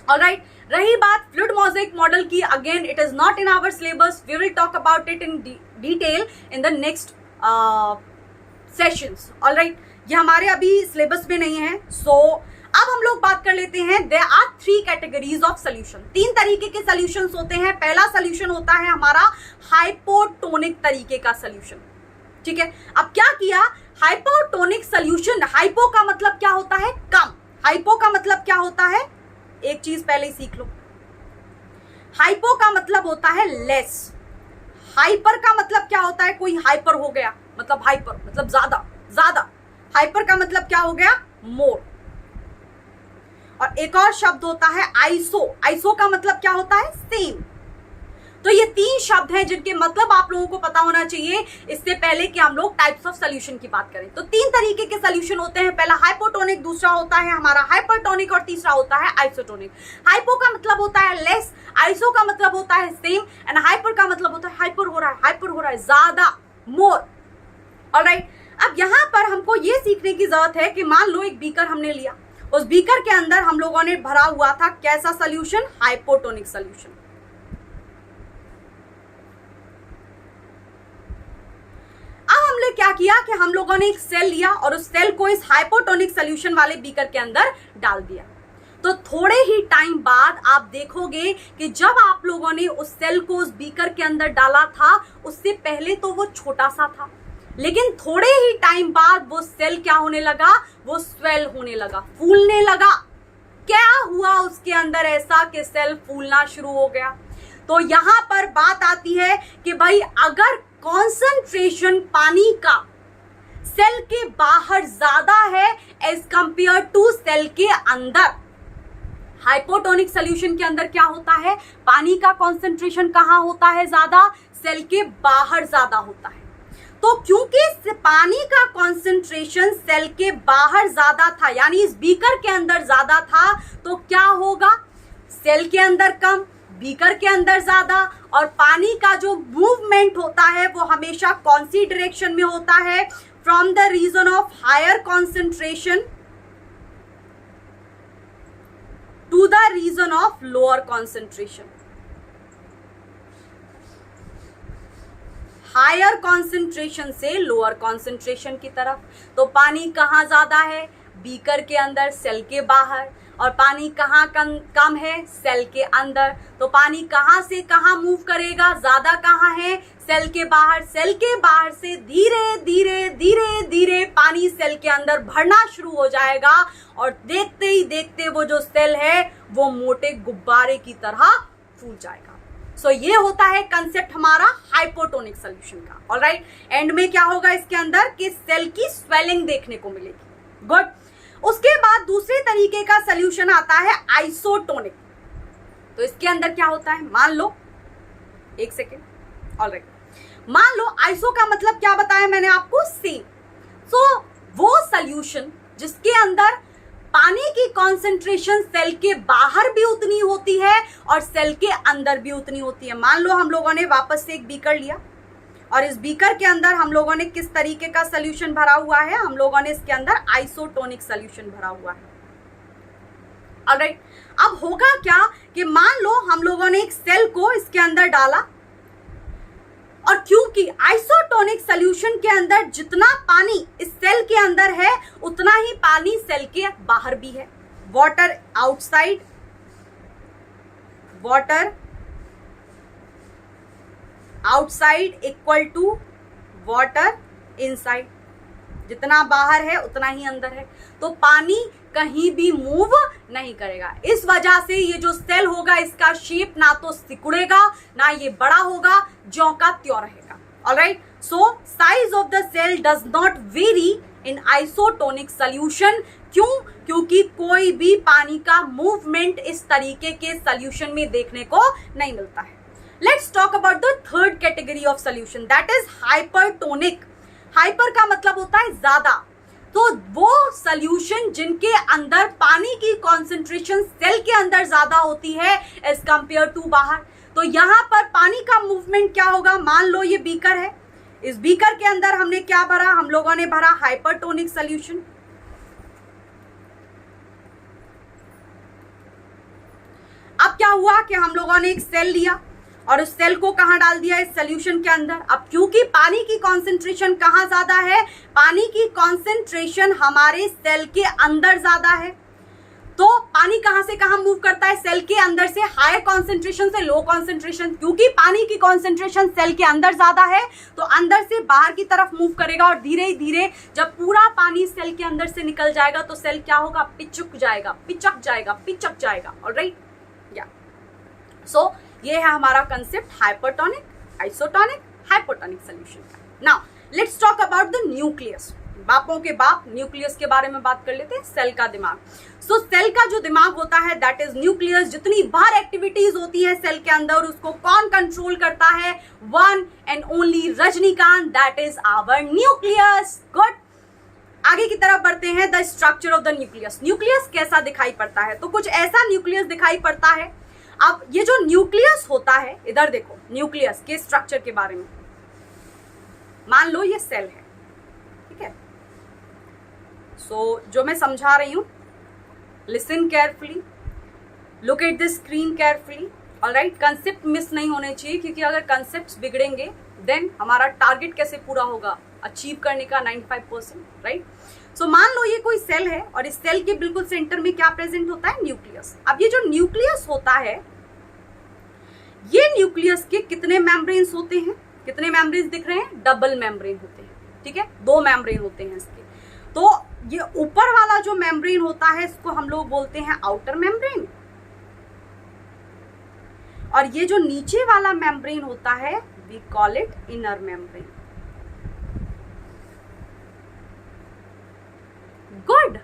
Alright, रही बात फ्लूइड मोज़ेक मॉडल की, again it is not in our syllabus, we will talk about it in detail in the next sessions. Alright, ये हमारे अभी syllabus में नहीं है। सो अब हम लोग बात कर लेते हैं, there are 3 categories of solution. 3 तरीके के सोल्यूशंस होते हैं। पहला सोल्यूशन होता है हमारा हाइपोटोनिक तरीके का सोल्यूशन। ठीक है, अब क्या किया, हाइपोटोनिक सोल्यूशन, हाइपो का मतलब क्या होता है, कम। हाइपो का मतलब क्या होता है, एक चीज पहले ही सीख लो, हाइपो का मतलब होता है लेस। हाइपर का मतलब क्या होता है, कोई हाइपर हो गया, मतलब हाइपर मतलब ज्यादा। हाइपर का मतलब क्या हो गया, मोर। और एक और शब्द होता है आइसो। आइसो का मतलब क्या होता है, सेम। तो ये 3 शब्द हैं जिनके मतलब आप लोगों को पता होना चाहिए इससे पहले कि हम लोग टाइप्स ऑफ सोल्यूशन की बात करें। तो 3 तरीके के सोल्यूशन होते हैं, पहला हाइपोटोनिक, दूसरा होता है हमारा हाइपरटोनिक और तीसरा होता है आइसोटोनिक। हाइपो का मतलब होता है लेस, आइसो का मतलब होता है सेम एंड हाइपर का मतलब होता है हाइपर हो रहा है, ज्यादा, मोर। ऑलराइट, अब यहाँ पर हमको ये सीखने की जरूरत है कि मान लो एक बीकर हमने लिया, उस बीकर के अंदर हम लोगों ने भरा हुआ था कैसा सोल्यूशन, हाइपोटोनिक सोल्यूशन। अब हमने क्या किया कि हम लोगों ने एक सेल लिया और उस सेल को इस हाइपोटोनिक सोल्यूशन वाले बीकर के अंदर डाल दिया। तो थोड़े ही टाइम बाद आप देखोगे कि जब आप लोगों ने उस सेल को उस बीकर के अंदर डाला था, उससे पहले तो वो छोटा सा था, लेकिन थोड़े ही टाइम बाद वो सेल क्या होने लगा, वो स्वेल होने लगा, फूलने लगा। क्या हुआ उसके अंदर ऐसा कि सेल फूलना शुरू हो गया? तो यहां पर बात आती है कि भाई अगर कॉन्सेंट्रेशन पानी का सेल के बाहर ज्यादा है एज कंपेयर टू सेल के अंदर, हाइपोटोनिक सोल्यूशन के अंदर क्या होता है, पानी का कॉन्सेंट्रेशन कहां होता है ज्यादा, सेल के बाहर ज्यादा होता है। तो क्योंकि पानी का कॉन्सेंट्रेशन सेल के बाहर ज्यादा था, यानी इस बीकर के अंदर ज्यादा था, तो क्या होगा, सेल के अंदर कम, बीकर के अंदर ज्यादा, और पानी का जो मूवमेंट होता है वो हमेशा कौन सी डायरेक्शन में होता है, from the region of higher concentration to the region of lower concentration. Higher concentration से लोअर कॉन्सेंट्रेशन की तरफ। तो पानी कहाँ ज्यादा है, बीकर के अंदर, सेल के बाहर, और पानी कहाँ कम है, सेल के अंदर। तो पानी कहाँ से कहाँ मूव करेगा, ज्यादा कहाँ है, सेल के बाहर। सेल के बाहर से धीरे धीरे धीरे धीरे पानी सेल के अंदर भरना शुरू हो जाएगा, और देखते ही देखते वो जो सेल है वो मोटे गुब्बारे की तरह फूल जाएगा। सो ये होता है कंसेप्ट हमारा हाइपोटोनिक सोल्यूशन का। ऑलराइट, एंड में क्या होगा इसके अंदर कि सेल की स्वेलिंग देखने को मिलेगी। गुड। उसके बाद दूसरे तरीके का सोल्यूशन आता है आइसोटोनिक। तो इसके अंदर क्या होता है, मान लो, एक सेकेंड, ऑलराइट, मान लो आइसो का मतलब क्या बताया मैंने आपको, सेम। सो वो सोल्यूशन जिसके अंदर पानी की कॉन्सेंट्रेशन सेल के बाहर भी उतनी होती है और सेल के अंदर भी उतनी होती है। मान लो हम लोगों ने वापस से एक बीकर लिया, और इस बीकर के अंदर हम लोगों ने किस तरीके का सोल्यूशन भरा हुआ है, हम लोगों ने इसके अंदर आइसोटोनिक सोल्यूशन भरा हुआ है। ऑलराइट, अब होगा क्या कि मान लो हम लोगों ने एक सेल को इसके अंदर डाला, और क्योंकि आइसोटोनिक सोल्यूशन के अंदर जितना पानी इस सेल के अंदर है उतना ही पानी सेल के बाहर भी है। Water outside, water outside equal to water inside. जितना बाहर है उतना ही अंदर है, तो पानी कहीं भी मूव नहीं करेगा। इस वजह से ये जो सेल होगा इसका शेप ना तो सिकुड़ेगा ना ये बड़ा होगा, ज्यों का त्यों रहेगा। Alright, so size of the cell does not vary in isotonic solution. क्यों? क्योंकि कोई भी पानी का मूवमेंट इस तरीके के सोल्यूशन में देखने को नहीं मिलता है। Let's talk about the third category of solution, that is hypertonic. Hyper का मतलब होता है ज्यादा। तो वो सोल्यूशन जिनके अंदर पानी की कॉन्सेंट्रेशन सेल के अंदर ज्यादा होती है एज कंपेयर टू बाहर। तो यहां पर पानी का मूवमेंट क्या होगा, मान लो ये बीकर है, इस बीकर के अंदर हमने क्या भरा, हम लोगों ने भरा हाइपरटोनिक सोल्यूशन। अब क्या हुआ कि हम लोगों ने एक सेल लिया और उस सेल को कहां डाल दिया, इस सोल्यूशन के अंदर। अब क्योंकि पानी की कॉन्सेंट्रेशन कहां ज्यादा है, पानी की कॉन्सेंट्रेशन हमारे सेल के अंदर ज्यादा है, तो पानी कहां से कहां मूव करता है, सेल के अंदर से हायर कॉन्सेंट्रेशन से लो कॉन्सेंट्रेशन। क्योंकि पानी की कॉन्सेंट्रेशन सेल के अंदर ज्यादा है तो अंदर से बाहर की तरफ मूव करेगा, और धीरे धीरे जब पूरा पानी सेल के अंदर से निकल जाएगा तो सेल क्या होगा, पिचक जाएगा, पिचक जाएगा, पिचक जाएगा। ऑलराइट, या सो ये है हमारा concept hypertonic, isotonic, hypotonic solution का। Now let's talk about the nucleus. बापों के बाप न्यूक्लियस के बारे में बात कर लेते हैं, सेल का दिमाग। सो सेल का जो दिमाग होता है दैट इज न्यूक्लियस। जितनी बाहर एक्टिविटीज होती है सेल के अंदर उसको कौन कंट्रोल करता है, one and only Rajinikanth, that is our nucleus. Good, आगे की तरफ बढ़ते हैं। The structure of the nucleus. Nucleus कैसा दिखाई पड़ता है, तो कुछ ऐसा न्यूक्लियस दिखाई पड़ता है। अब ये जो न्यूक्लियस होता है, इधर देखो न्यूक्लियस के स्ट्रक्चर के बारे में। मान लो ये सेल है, ठीक है। सो जो मैं समझा रही हूं, listen carefully, look at the screen carefully. Alright, concept miss नहीं होने चाहिए, क्योंकि अगर कंसेप्ट बिगड़ेंगे देन हमारा टारगेट कैसे पूरा होगा अचीव करने का 95%, राइट। सो मान लो ये कोई सेल है और इस सेल के बिल्कुल सेंटर में क्या प्रेजेंट होता है, न्यूक्लियस। अब ये जो न्यूक्लियस होता है, ये न्यूक्लियस के कितने मेम्ब्रेन्स होते हैं, कितने मेम्ब्रेन्स दिख रहे हैं, डबल मेम्ब्रेन होते हैं, ठीक है, 2 मेम्ब्रेन होते हैं इसके। तो ये ऊपर वाला जो मेम्ब्रेन होता है इसको हम लोग बोलते हैं आउटर मेम्ब्रेन, और ये जो नीचे वाला मेम्ब्रेन होता है we call it inner membrane. Good,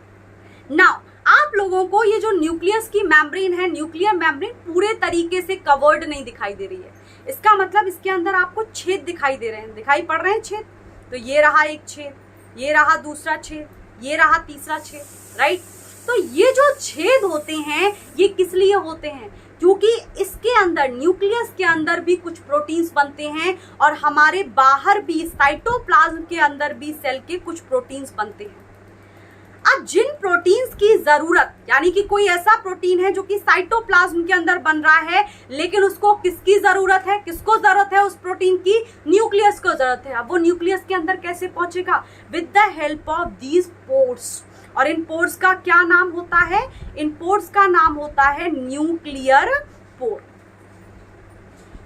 now आप लोगों को ये जो न्यूक्लियस की मेम्ब्रेन है, न्यूक्लियर मेम्ब्रेन पूरे तरीके से कवर्ड नहीं दिखाई दे रही है। इसका मतलब इसके अंदर आपको छेद दिखाई दे रहे हैं, दिखाई पड़ रहे हैं छेद। तो ये रहा एक छेद, ये रहा दूसरा छेद, ये रहा तीसरा छेद, राइट। तो ये जो छेद होते हैं ये किस लिए होते हैं? क्योंकि इसके अंदर, न्यूक्लियस के अंदर भी कुछ प्रोटीन्स बनते हैं और हमारे बाहर भी साइटोप्लाज्म के अंदर भी सेल के कुछ प्रोटीन्स बनते हैं। अब जिन प्रोटीन्स की जरूरत, यानी कि कोई ऐसा प्रोटीन है जो कि साइटोप्लाज्म के अंदर बन रहा है, लेकिन उसको किसकी जरूरत है, किसको जरूरत है उस प्रोटीन की? न्यूक्लियस को जरूरत है। अब वो न्यूक्लियस के अंदर कैसे पहुंचेगा? With the help of these pores. और इन पोर्स का क्या नाम होता है? इन पोर्स का नाम होता है न्यूक्लियर पोर।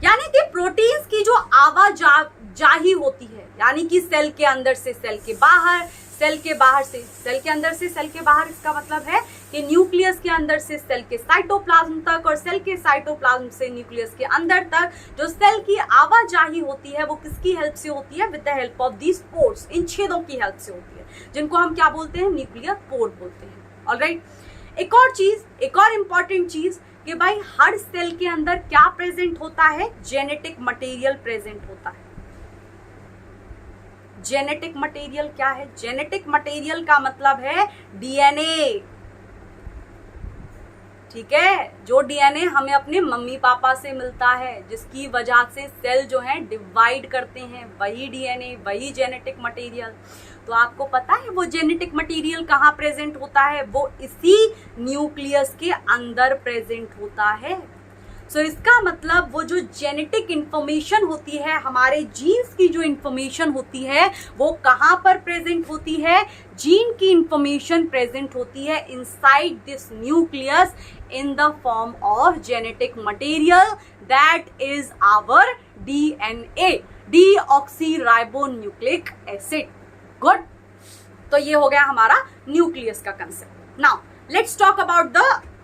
यानी कि प्रोटीन्स की जो आवाजाही होती है, यानी कि सेल के अंदर से सेल के बाहर, सेल के बाहर से सेल के अंदर से सेल के बाहर, इसका मतलब है कि न्यूक्लियस के अंदर से सेल के साइटोप्लाज्म तक और सेल के साइटोप्लाज्म से न्यूक्लियस के अंदर तक जो सेल की आवाजाही होती है वो किसकी हेल्प से होती है? With the help of these pores, इन छेदों की हेल्प से होती है, जिनको हम क्या बोलते हैं? न्यूक्लियर पोर बोलते हैं। ऑलराइट, एक और चीज, एक और इंपॉर्टेंट चीज कि भाई हर सेल के अंदर क्या प्रेजेंट होता है? जेनेटिक मटेरियल प्रेजेंट होता है। जेनेटिक मटेरियल क्या है? जेनेटिक मटेरियल का मतलब है डीएनए, ठीक है। जो डीएनए हमें अपने मम्मी पापा से मिलता है, जिसकी वजह से सेल जो है डिवाइड करते हैं, वही डीएनए, वही जेनेटिक मटेरियल। तो आपको पता है वो जेनेटिक मटेरियल कहाँ प्रेजेंट होता है? वो इसी न्यूक्लियस के अंदर प्रेजेंट होता है। सो इसका मतलब वो जो जेनेटिक इंफॉर्मेशन होती है, हमारे जीन्स की जो इंफॉर्मेशन होती है, वो कहाँ पर प्रेजेंट होती है? जीन की इंफॉर्मेशन प्रेजेंट होती है inside this nucleus in the form of genetic material that is our DNA, deoxyribonucleic acid. Good. तो ये हो गया हमारा न्यूक्लियस का concept. Now let's talk about the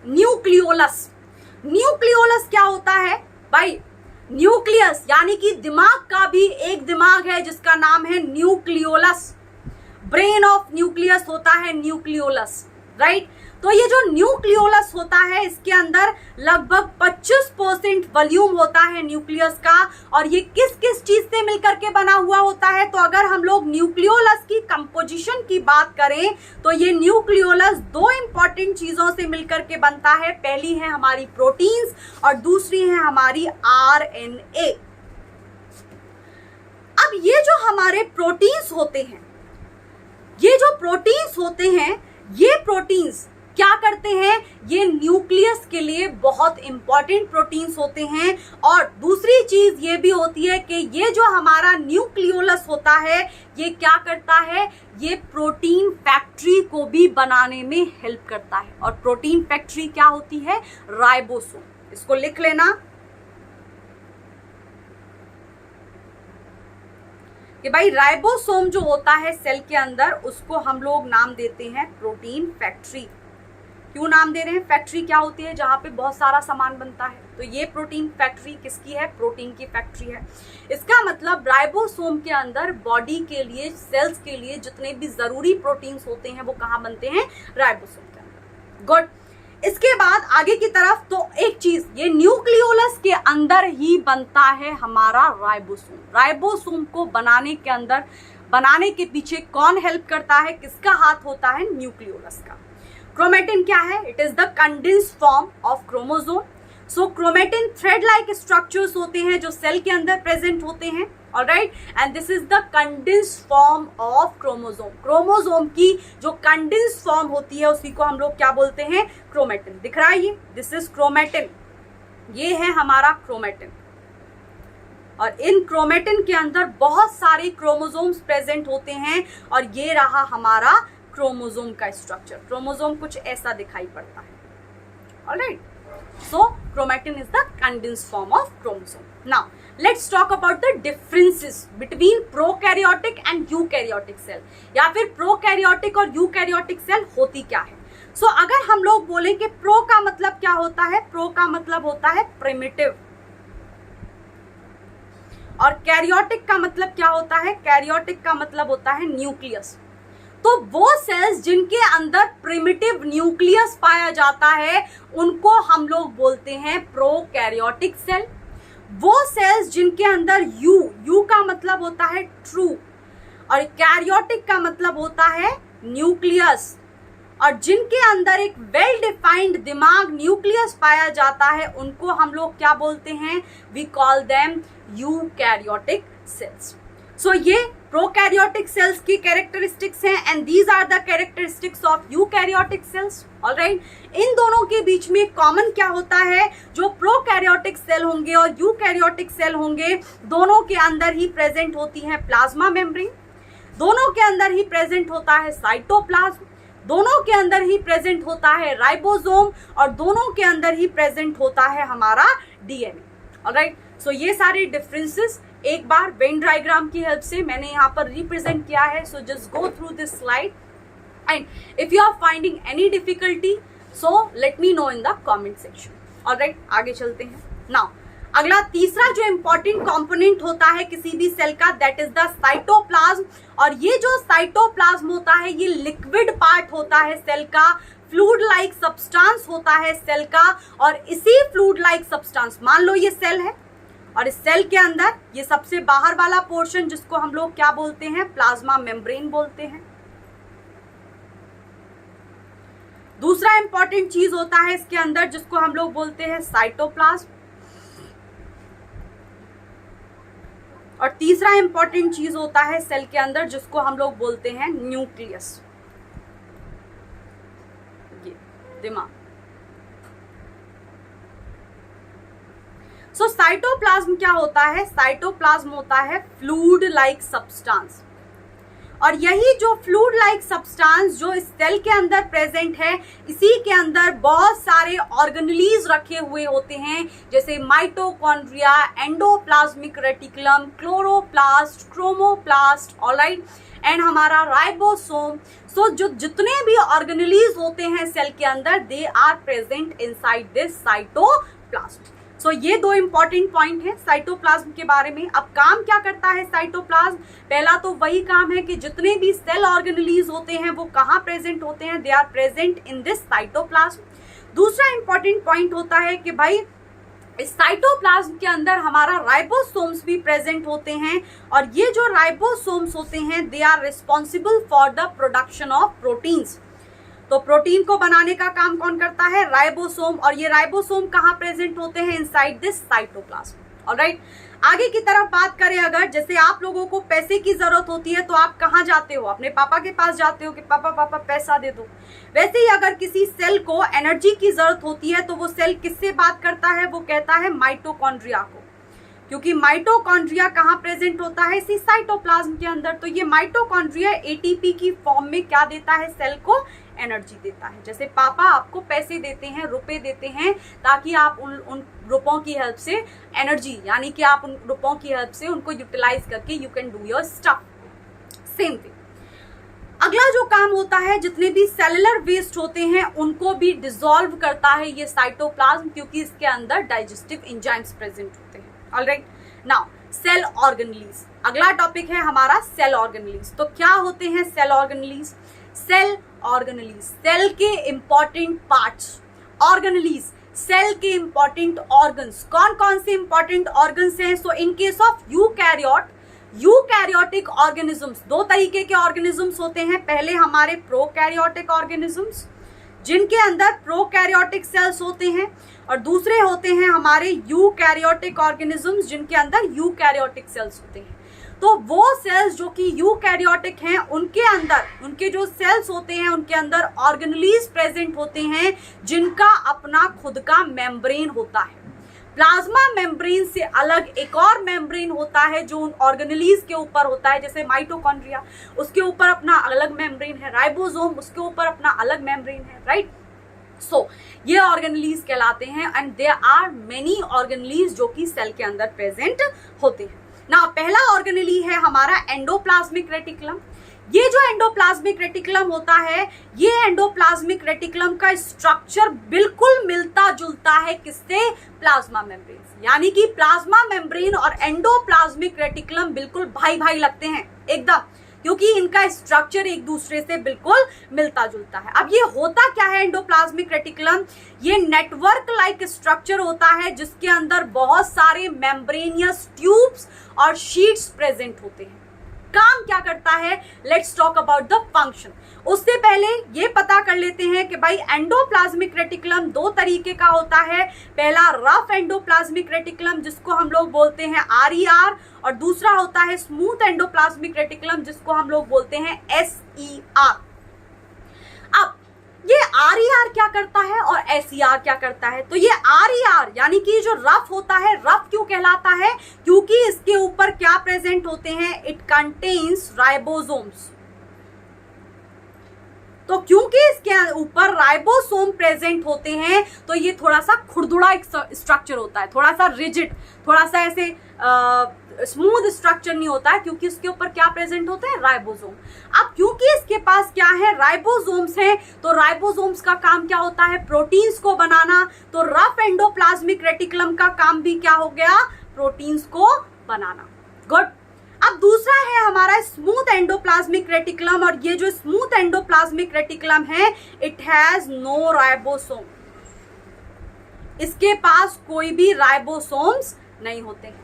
nucleolus. Nucleolus क्या होता है भाई? न्यूक्लियस यानी कि दिमाग का भी एक दिमाग है जिसका नाम है न्यूक्लियोलस। ब्रेन ऑफ न्यूक्लियस होता है न्यूक्लियोलस, राइट। तो ये जो न्यूक्लियोलस होता है इसके अंदर लगभग 25% वॉल्यूम होता है न्यूक्लियस का। और ये किस किस चीज से मिलकर के बना हुआ होता है? तो अगर हम लोग न्यूक्लियोलस की कंपोजिशन की बात करें तो ये न्यूक्लियोलस दो इंपॉर्टेंट चीजों से मिलकर के बनता है। पहली है हमारी प्रोटीन्स और दूसरी है हमारी आरएनए। अब ये जो हमारे प्रोटीन्स होते हैं, ये जो प्रोटीन्स होते हैं, ये प्रोटीन्स क्या करते हैं? ये न्यूक्लियस के लिए बहुत इंपॉर्टेंट प्रोटीन्स होते हैं। और दूसरी चीज ये भी होती है कि ये जो हमारा न्यूक्लियोलस होता है ये क्या करता है? ये प्रोटीन फैक्ट्री को भी बनाने में हेल्प करता है। और प्रोटीन फैक्ट्री क्या होती है? राइबोसोम। इसको लिख लेना कि भाई राइबोसोम जो होता है सेल के अंदर, उसको हम लोग नाम देते हैं प्रोटीन फैक्ट्री। क्यों नाम दे रहे हैं? फैक्ट्री क्या होती है? जहां पे बहुत सारा सामान बनता है। तो ये प्रोटीन फैक्ट्री किसकी है? प्रोटीन की फैक्ट्री है। इसका मतलब राइबोसोम के अंदर बॉडी के लिए, सेल्स के लिए जितने भी जरूरी प्रोटीन्स होते हैं वो कहाँ बनते हैं? राइबोसोम के अंदर। गुड। इसके बाद आगे की तरफ तो एक चीज, ये न्यूक्लियोलस के अंदर ही बनता है हमारा राइबोसोम। राइबोसोम को बनाने के अंदर, बनाने के पीछे कौन हेल्प करता है? किसका हाथ होता है? न्यूक्लियोलस का। क्रोमेटिन क्या है? It is the condensed form of chromosome. So chromatin thread like structures होते हैं जो सेल के अंदर प्रेजेंट होते हैं। Alright, and this is the condensed form of chromosome. Chromosome की जो कंडेंस्ड फॉर्म होती है उसी को हम लोग क्या बोलते हैं? क्रोमेटिन। दिख रहा है ये? This is chromatin. ये है हमारा क्रोमेटिन। और इन क्रोमेटिन के अंदर बहुत सारे क्रोमोसोम्स प्रेजेंट होते हैं और ये रहा हमारा क्रोमोसोम का स्ट्रक्चर। क्रोमोसोम कुछ ऐसा दिखाई पड़ता है। Alright, so chromatin is the condensed form of chromosome. Now let's talk about the differences between prokaryotic and eukaryotic cell, या फिर प्रोकैरियोटिक और यूकैरियोटिक सेल होती क्या है। सो अगर हम लोग बोले कि प्रो का मतलब क्या होता है? प्रो का मतलब होता है प्रिमिटिव। और कैरियोटिक का मतलब क्या होता है? कैरियोटिक का मतलब होता है न्यूक्लियस। तो वो सेल्स जिनके अंदर प्रिमिटिव न्यूक्लियस पाया जाता है उनको हम लोग बोलते हैं प्रोकैरियोटिक सेल। वो सेल्स जिनके अंदर यू का मतलब होता है ट्रू, और कैरियोटिक का मतलब होता है न्यूक्लियस, और जिनके अंदर एक वेल डिफाइंड दिमाग न्यूक्लियस पाया जाता है उनको हम लोग क्या बोलते हैं? We call them eukaryotic cells. So ये प्रोकैरियोटिक सेल्स की कैरेक्टरिस्टिक्स हैं and these are the characteristics of eukaryotic cells. Alright, इन दोनों के बीच में कॉमन क्या होता है? जो प्रोकैरियोटिक सेल होंगे और यूकैरियोटिक सेल होंगे, दोनों के अंदर ही प्रेजेंट होती है प्लाज्मा मेम्ब्रेन, दोनों के अंदर ही प्रेजेंट होता है साइटोप्लाज्म, दोनों के अंदर ही प्रेजेंट होता है राइबोसोम, और दोनों के अंदर ही प्रेजेंट होता है हमारा डीएनए। ऑलराइट, सो ये सारे डिफरेंसेस एक बार वेन डायग्राम की हेल्प से मैंने यहाँ पर रिप्रेजेंट किया है। So just go through this slide and if you are finding any difficulty so let me know in the comment section. Alright, आगे चलते हैं। नाउ अगला तीसरा जो इंपॉर्टेंट कंपोनेंट होता है किसी भी सेल का, दैट इज द साइटोप्लाज्म। और ये जो साइटोप्लाज्म होता है ये लिक्विड पार्ट होता है सेल का, फ्लूइड लाइक सब्सटेंस होता है सेल का, और इसी फ्लूइड लाइक सब्सटेंस, मान लो ये सेल है और इस सेल के अंदर ये सबसे बाहर वाला पोर्शन जिसको हम लोग क्या बोलते हैं? प्लाज्मा मेम्ब्रेन बोलते हैं। दूसरा इंपॉर्टेंट चीज होता है इसके अंदर जिसको हम लोग बोलते हैं साइटोप्लाज्म, और तीसरा इंपॉर्टेंट चीज होता है सेल के अंदर जिसको हम लोग बोलते हैं न्यूक्लियस, ये दिमाग। सो साइटोप्लाज्म क्या होता है? साइटोप्लाज्म होता है फ्लूइड लाइक सब्सटेंस, और यही जो फ्लूइड लाइक सब्सटेंस जो इस सेल के अंदर प्रेजेंट है, इसी के अंदर बहुत सारे ऑर्गेनेलीज रखे हुए होते हैं, जैसे mitochondria, endoplasmic reticulum, chloroplast, chromoplast, alright, and हमारा राइबोसोम। सो जो जितने भी ऑर्गेनेलीज होते हैं सेल के अंदर, they are present inside this cytoplasm. So ये दो इंपॉर्टेंट पॉइंट है साइटोप्लाज्म के बारे में। अब काम क्या करता है साइटोप्लाज्म? पहला तो वही काम है कि जितने भी सेल ऑर्गेनेलीज होते हैं वो कहाँ प्रेजेंट होते हैं? They are present in this cytoplasm. दूसरा इंपॉर्टेंट पॉइंट होता है कि भाई इस साइटोप्लाज्म के अंदर हमारा राइबोसोम्स भी प्रेजेंट होते हैं, और ये जो राइबोसोम्स होते हैं they are responsible for the production of proteins. तो प्रोटीन को बनाने का काम कौन करता है? राइबोसोम, और ये राइबोसोम कहाँ प्रेजेंट होते हैं? Inside this cytoplasm. ऑलराइट, आगे की तरफ बात करें, अगर जैसे आप लोगों को पैसे की जरूरत होती है तो आप कहाँ जाते हो? अपने पापा के पास जाते हो कि पापा पापा पैसा दे दो। वैसे ही अगर किसी सेल को एनर्जी की जरूरत होती है तो वो सेल किससे बात करता है? वो कहता है माइटोकॉन्ड्रिया को, क्योंकि माइटोकॉन्ड्रिया कहाँ प्रेजेंट होता है? इसी साइटोप्लाज्म के अंदर। तो ये माइटोकॉन्ड्रिया एटीपी की फॉर्म में क्या देता है? सेल को एनर्जी देता है। जैसे पापा आपको पैसे देते हैं, रुपए देते हैं, ताकि आप उन रुपयों की हेल्प से एनर्जी, यानी कि आप उन रुपयों की हेल्प से उनको यूटिलाइज करके you can do your stuff. Same thing. अगला जो काम होता है, जितने भी सेलुलर वेस्ट होते हैं उनको भी डिसॉल्व करता है ये साइटोप्लाज्म, क्योंकि इसके अंदर डाइजेस्टिव एंजाइम्स प्रेजेंट होते हैं। ऑलराइट, नाउ सेल ऑर्गेनेलीज, अगला टॉपिक है हमारा सेल ऑर्गेनेलीज। तो क्या होते हैं cell organelles? Cell organelles cell के इंपॉर्टेंट पार्ट्स, ऑर्गेनेलीज सेल के इंपॉर्टेंट ऑर्गन्स। कौन कौन से इंपॉर्टेंट ऑर्गन्स हैं? So in case of eukaryotic organisms, दो तरीके के ऑर्गेनिजम्स होते हैं। पहले हमारे प्रोकैरियोटिक ऑर्गेनिजम्स जिनके अंदर प्रोकैरियोटिक सेल्स होते हैं, और दूसरे होते हैं हमारे यूकैरियोटिक ऑर्गेनिजम्स जिनके अंदर यूकैरियोटिक सेल्स होते हैं। तो वो सेल्स जो कि यूकैरियोटिक हैं उनके अंदर, उनके जो सेल्स होते हैं उनके अंदर ऑर्गेनेलीज प्रेजेंट होते हैं जिनका अपना खुद का मेम्ब्रेन होता है। प्लाज्मा मेम्ब्रेन से अलग एक और मेम्ब्रेन होता है जो उन ऑर्गेनेलीज के ऊपर होता है, जैसे माइटोकॉन्ड्रिया उसके ऊपर अपना अलग मेम्ब्रेन है, राइबोसोम उसके ऊपर अपना अलग मेम्ब्रेन है, राइट। सो ये ऑर्गेनेलीज कहलाते हैं and there are many organelles जो कि सेल के अंदर प्रेजेंट होते हैं। ना पहला ऑर्गेनेली है हमारा एंडोप्लाज्मिक रेटिकुलम। ये जो एंडोप्लाज्मिक रेटिकुलम होता है, ये एंडोप्लाज्मिक रेटिकुलम का स्ट्रक्चर बिल्कुल मिलता जुलता है किससे? प्लाज्मा मेम्ब्रेन से। यानी कि प्लाज्मा मेम्ब्रेन और एंडोप्लाज्मिक रेटिकुलम बिल्कुल भाई भाई लगते हैं एकदम। क्योंकि इनका स्ट्रक्चर एक दूसरे से बिल्कुल मिलता जुलता है। अब ये होता क्या है एंडोप्लाज्मिक रेटिकुलम? ये नेटवर्क लाइक स्ट्रक्चर होता है जिसके अंदर बहुत सारे मेम्ब्रेनियस ट्यूब्स और शीट्स प्रेजेंट होते हैं। काम क्या करता है? Let's talk about the function. उससे पहले ये पता कर लेते हैं कि भाई एंडोप्लाज्मिक रेटिकुलम दो तरीके का होता है। पहला रफ एंडोप्लाज्मिक रेटिकुलम जिसको हम लोग बोलते हैं RER, और दूसरा होता है स्मूथ एंडोप्लाज्मिक रेटिकुलम जिसको हम लोग बोलते हैं SER। अब ये RER क्या करता है और SER क्या करता है? तो ये RER यानी कि जो रफ होता है, रफ क्यों कहलाता है? क्योंकि इसके ऊपर क्या प्रेजेंट होते हैं? It contains ribosomes. तो क्योंकि इसके ऊपर राइबोसोम प्रेजेंट होते हैं तो ये थोड़ा सा खुरदुड़ा एक स्ट्रक्चर होता है, थोड़ा सा रिजिड, थोड़ा सा ऐसे स्मूथ स्ट्रक्चर नहीं होता है, क्योंकि उसके ऊपर क्या प्रेजेंट होते हैं? राइबोसोम। अब क्योंकि इसके पास क्या है? राइबोसोम्स हैं, तो राइबोसोम्स का काम क्या होता है? प्रोटीन्स को बनाना। तो रफ एंडोप्लाज्मिक रेटिकुलम का काम भी क्या हो गया? प्रोटीन्स को बनाना। गुड। अब दूसरा है हमारा स्मूथ एंडोप्लाज्मिक रेटिकुलम, और ये जो स्मूथ एंडोप्लाज्मिक रेटिकुलम है इट हैज नो राइबोसोम। इसके पास कोई भी राइबोसोम्स नहीं होते हैं।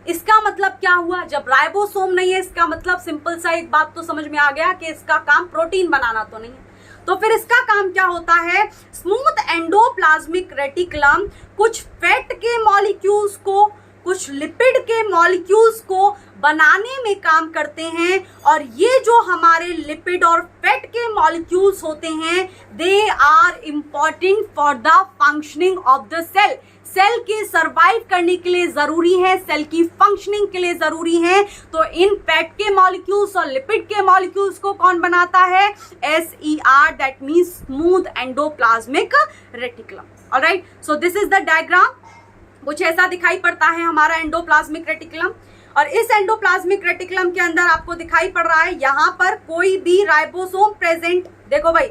इसका मतलब क्या हुआ? जब राइबोसोम नहीं है इसका मतलब सिंपल सा एक बात तो समझ में आ गया कि इसका काम प्रोटीन बनाना तो नहीं है। तो फिर इसका काम क्या होता है? स्मूथ एंडोप्लाज्मिक रेटिकुलम कुछ फैट के मॉलिक्यूल्स को, कुछ लिपिड के मॉलिक्यूल्स को बनाने में काम करते हैं, और ये जो हमारे लिपिड और फैट के मॉलिक्यूल्स होते हैं they are important for the functioning of the cell. Cell के सरवाइव करने के लिए जरूरी है, सेल की फंक्शनिंग के लिए जरूरी है। तो इन फैट के मॉलिक्यूल्स और लिपिड के मॉलिक्यूल्स को कौन बनाता है? SER, that means smooth endoplasmic reticulum. Alright, so this is the diagram. कुछ ऐसा दिखाई पड़ता है हमारा एंडोप्लाज्मिक रेटिकुलम, और इस एंडोप्लाज्मिक रेटिकुलम के अंदर आपको दिखाई पड़ रहा है यहाँ पर कोई भी राइबोसोम प्रेजेंट। देखो भाई,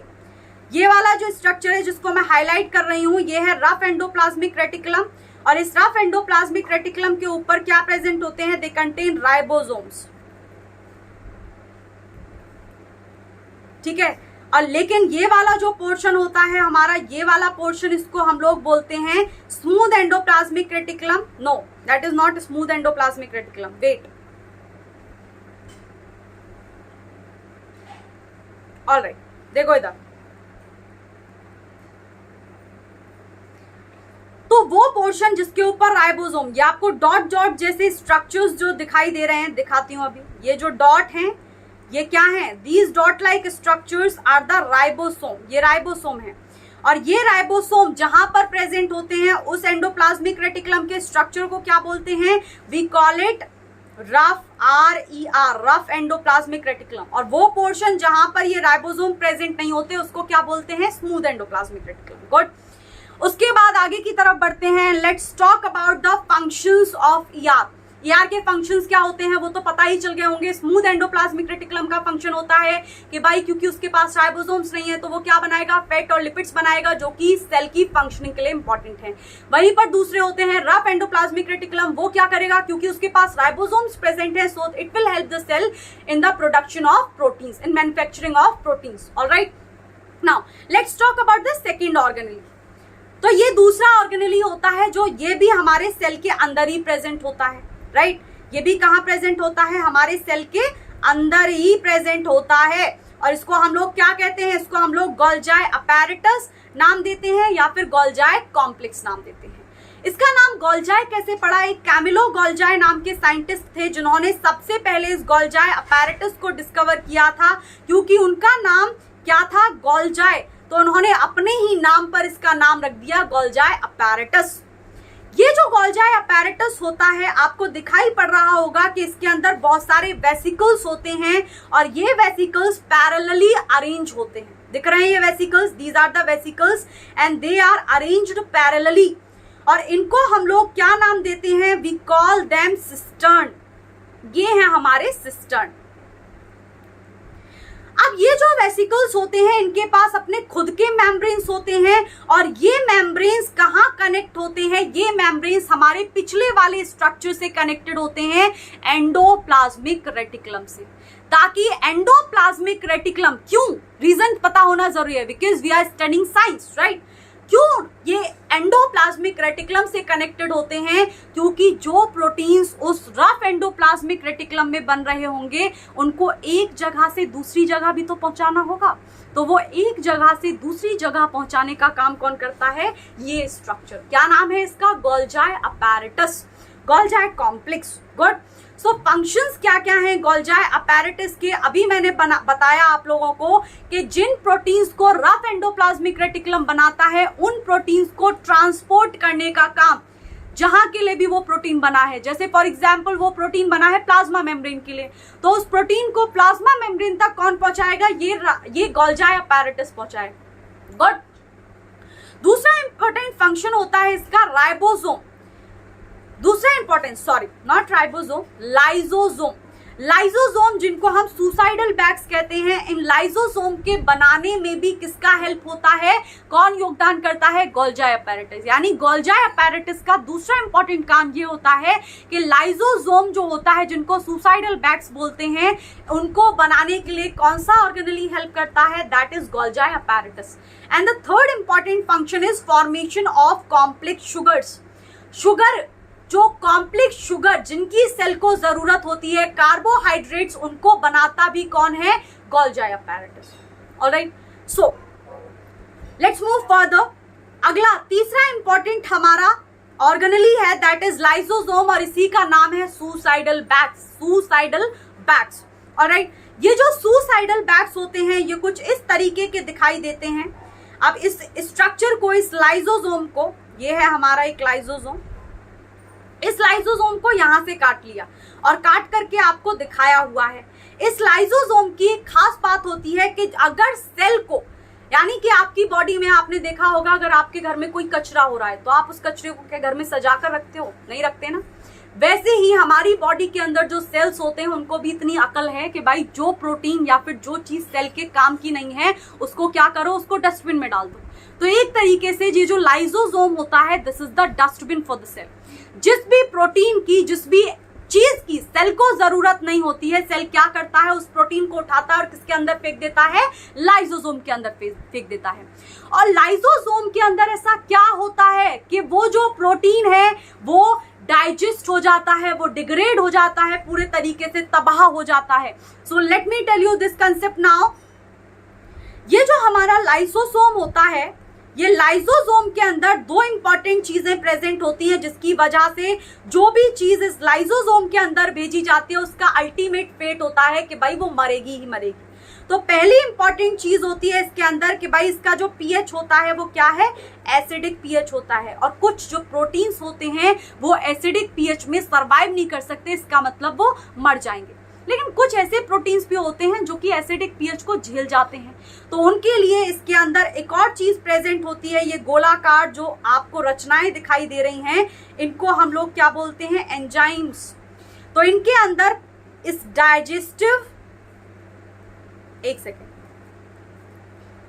ये वाला जो स्ट्रक्चर है जिसको मैं हाईलाइट कर रही हूँ ये है रफ एंडोप्लाज्मिक रेटिकुलम, और इस रफ एंडोप्लाज्मिक रेटिकुलम के ऊपर क्या प्रेजेंट होते हैं? They contain ribosomes. ठीक है, और लेकिन ये वाला जो पोर्शन होता है हमारा, ये वाला पोर्शन, इसको हम लोग बोलते हैं smooth endoplasmic reticulum. No, that is not smooth endoplasmic reticulum. Wait, alright, देखो इधर। तो वो पोर्शन जिसके ऊपर राइबोसोम, ये आपको डॉट डॉट जैसे स्ट्रक्चर्स जो दिखाई दे रहे हैं, दिखाती हूं अभी। ये जो डॉट हैं ये क्या है? These dot like structures are the ribosome. ये राइबोसोम है, और ये राइबोसोम जहां पर प्रेजेंट होते हैं उस एंडोप्लाज्मिक रेटिकुलम के स्ट्रक्चर को क्या बोलते हैं? We call it rough, RER, rough endoplasmic reticulum. और वो पोर्शन जहां पर ये राइबोसोम प्रेजेंट नहीं होते उसको क्या बोलते हैं? Smooth endoplasmic reticulum. गुड। उसके बाद आगे की तरफ बढ़ते हैं। Let's talk about the functions of ER। ER के फंक्शंस क्या होते हैं वो तो पता ही चल गए होंगे। स्मूथ एंडोप्लाज्मिक रेटिकुलम का फंक्शन होता है कि भाई क्योंकि उसके पास राइबोसोम्स नहीं है तो वो क्या बनाएगा? फैट और लिपिड्स बनाएगा, जो कि सेल की फंक्शनिंग के लिए इंपॉर्टेंट है। वहीं पर दूसरे होते हैं रफ एंडोप्लाज्मिक रेटिकुलम। वो क्या करेगा? क्योंकि उसके पास राइबोसोम्स प्रेजेंट है, so it will help the cell in the production of proteins, in manufacturing of proteins. Alright, now let's talk about the second organelle. तो ये दूसरा ऑर्गेनेली होता है जो ये भी हमारे सेल के अंदर ही प्रेजेंट होता है। राइट, ये भी कहाँ प्रेजेंट होता है? हमारे सेल के अंदर ही प्रेजेंट होता है, और इसको हम लोग क्या कहते हैं? इसको हम लोग गोल्जाई अपैरेटस नाम देते हैं या फिर गोल्जाई कॉम्प्लेक्स नाम देते हैं। इसका नाम गोल्जाई कैसे पड़ा? एक कैमिलो गोल्जाई नाम के साइंटिस्ट थे जिन्होंने सबसे पहले इस गोल्जाई अपैरेटस को डिस्कवर किया था। क्योंकि उनका नाम क्या था? गोल्जाई, तो उन्होंने अपने ही नाम पर इसका नाम रख दिया गोल्जाई अपैरेटस। ये जो गोल्जाई अपैरेटस होता है आपको दिखाई पड़ रहा होगा कि इसके अंदर बहुत सारे वेसिकल्स होते हैं, और ये वेसिकल्स पैरेलली अरेंज होते हैं। दिख रहे हैं ये vesicles? These are the vesicles and they are arranged parallelly, और इनको हम लोग क्या नाम देते हैं? We call them cisterns. ये हैं हमारे सिस्टर्न। अब ये जो वेसिकल्स होते हैं इनके पास अपने खुद के मेम्ब्रेन्स होते हैं, और ये मेम्ब्रेन्स कहाँ कनेक्ट होते हैं? ये मेम्ब्रेन्स हमारे पिछले वाले स्ट्रक्चर से कनेक्टेड होते हैं, एंडोप्लाज्मिक रेटिकुलम से। ताकि एंडोप्लाज्मिक रेटिकुलम, क्यों, रीजन पता होना जरूरी है, because we are studying science, right. क्यों ये एंडोप्लाज्मिक रेटिकुलम से कनेक्टेड होते हैं? क्योंकि जो प्रोटीन्स उस रफ एंडोप्लाज्मिक रेटिकुलम में बन रहे होंगे उनको एक जगह से दूसरी जगह भी तो पहुंचाना होगा, तो वो एक जगह से दूसरी जगह पहुंचाने का काम कौन करता है? ये स्ट्रक्चर। क्या नाम है इसका? गोल्जाई अपैरेटस, गोल्जाई कॉम्प्लेक्स। गुड। सो फंक्शंस क्या क्या हैं गोल्जाई अपैरेटस के? अभी मैंने बताया आप लोगों को कि जिन प्रोटीन्स को रफ एंडोप्लाज्मिक रेटिकुलम बनाता है उन प्रोटीन्स को ट्रांसपोर्ट करने का काम, जहां के लिए भी वो प्रोटीन बना है, जैसे फॉर एग्जांपल वो प्रोटीन बना है प्लाज्मा मेम्ब्रेन के लिए, तो उस प्रोटीन को प्लाज्मा मेम्ब्रेन तक कौन पहुंचाएगा? ये गोल्जाई अपैरेटस पहुंचाएगा। गुड। दूसरा इंपॉर्टेंट फंक्शन होता है इसका राइबोसोम। दूसरा important, sorry not ribosome, lysosome. Lysosome जिनको हम सुसाइडल बैग्स कहते हैं, इन लाइसोसोम के बनाने में भी किसका हेल्प होता है? कौन योगदान करता है? Golgi apparatus. यानी गोल्जाई अपैरेटस का दूसरा इंपॉर्टेंट काम ये होता है कि लाइसोसोम जो होता है, जिनको सुसाइडल बैग्स बोलते हैं, उनको बनाने के लिए कौन सा ऑर्गेनली हेल्प करता है? That is Golgi apparatus. And the third important function is formation of complex sugars. Sugar, जो कॉम्प्लेक्स शुगर जिनकी सेल को जरूरत होती है, कार्बोहाइड्रेट्स, उनको बनाता भी कौन है? Golgi apparatus. Alright, so let's move further. अगला तीसरा इंपॉर्टेंट हमारा ऑर्गेनली है, दैट इज लाइसोसोम, और इसी का नाम है suicidal bags. Suicidal bags. Alright, ये जो सुसाइडल बैग्स होते हैं ये कुछ इस तरीके के दिखाई देते हैं। अब इस स्ट्रक्चर को, इस लाइसोसोम को, ये है हमारा एक लाइसोसोम, इस लाइसोसोम को यहां से काट लिया और काट करके आपको दिखाया हुआ है। इस लाइसोसोम की खास बात होती है कि अगर सेल को, यानी कि आपकी बॉडी में आपने देखा होगा अगर आपके घर में कोई कचरा हो रहा है तो आप उस कचरे को क्या घर में सजा कर रखते हो? नहीं रखते ना। वैसे ही हमारी बॉडी के अंदर जो सेल्स होते हैं उनको भी इतनी अकल है कि भाई जो प्रोटीन या फिर जो चीज सेल के काम की नहीं है उसको क्या करो, उसको डस्टबिन में डाल दो। तो एक तरीके से ये जो लाइसोसोम होता है, this is the dustbin for the cell. जिस भी प्रोटीन की, जिस भी चीज की सेल को जरूरत नहीं होती है, सेल क्या करता है? उस प्रोटीन को उठाता है और किसके अंदर फेंक देता है? लाइसोसोम के अंदर फेंक देता है। और लाइसोसोम के अंदर ऐसा क्या होता है कि वो जो प्रोटीन है वो डाइजेस्ट हो जाता है, वो डिग्रेड हो जाता है, पूरे तरीके से तबाह हो जाता है। So let me tell you this concept now. ये जो हमारा लाइसोसोम होता है, ये लाइसोसोम के अंदर दो इंपॉर्टेंट चीजें प्रेजेंट होती हैं, जिसकी वजह से जो भी चीज इस लाइसोसोम के अंदर भेजी जाती है उसका अल्टीमेट फेट होता है कि भाई वो मरेगी ही मरेगी। तो पहली इंपॉर्टेंट चीज होती है इसके अंदर कि भाई इसका जो पीएच होता है वो क्या है? एसिडिक पीएच होता है। और कुछ जो प्रोटीन्स होते हैं वो एसिडिक पीएच में सर्वाइव नहीं कर सकते, इसका मतलब वो मर जाएंगे। लेकिन कुछ ऐसे प्रोटीन्स भी होते हैं जो कि एसिडिक पीएच को झेल जाते हैं, तो उनके लिए इसके अंदर एक और चीज प्रेजेंट होती है। ये गोलाकार जो आपको रचनाएं दिखाई दे रही हैं, इनको हम लोग क्या बोलते हैं? एंजाइम्स। तो इनके अंदर इस डाइजेस्टिव, एक सेकेंड,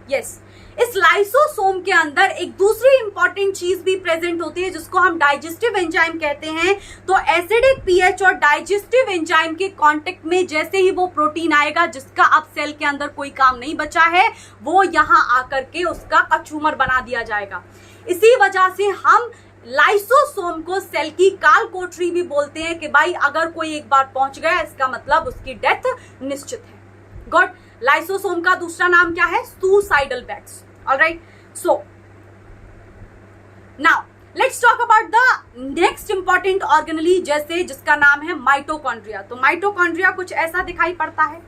यस, इस लाइसोसोम के अंदर एक दूसरी इंपॉर्टेंट चीज भी प्रेजेंट होती है जिसको हम डाइजेस्टिव एंजाइम कहते हैं। तो एसिडिक पीएच और डाइजेस्टिव एंजाइम के कांटेक्ट में जैसे ही वो प्रोटीन आएगा जिसका अब सेल के अंदर कोई काम नहीं बचा है, वो यहां आकर के उसका कचूमर बना दिया जाएगा। इसी वजह से हम लाइसोसोम को सेल की काल कोठरी भी बोलते हैं कि भाई अगर कोई एक बार पहुंच गया इसका मतलब उसकी डेथ निश्चित है। गुड। लाइसोसोम का दूसरा नाम क्या है? Suicidal bags. Alright, so now let's talk about the next important organelle, जैसे जिसका नाम है माइटोकॉन्ड्रिया। तो माइटोकॉन्ड्रिया कुछ ऐसा दिखाई पड़ता है।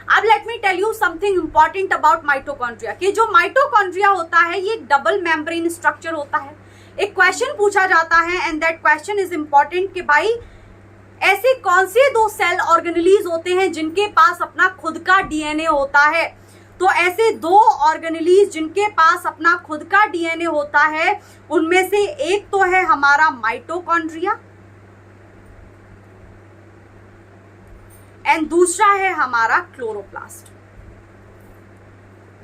अब let me tell you something important about mitochondria कि जो माइटोकॉन्ड्रिया होता है ये एक डबल मेम्ब्रेन स्ट्रक्चर होता है। एक क्वेश्चन पूछा जाता है and that question is important कि भाई ऐसे कौन से दो सेल ऑर्गेनलीज होते हैं जिनके पास अपना खुद का डीएनए होता है? तो ऐसे दो ऑर्गेनलीज जिनके पास अपना खुद का डीएनए होता है उनमें से एक तो है हमारा माइटोकॉन्ड्रिया एंड दूसरा है हमारा क्लोरोप्लास्ट।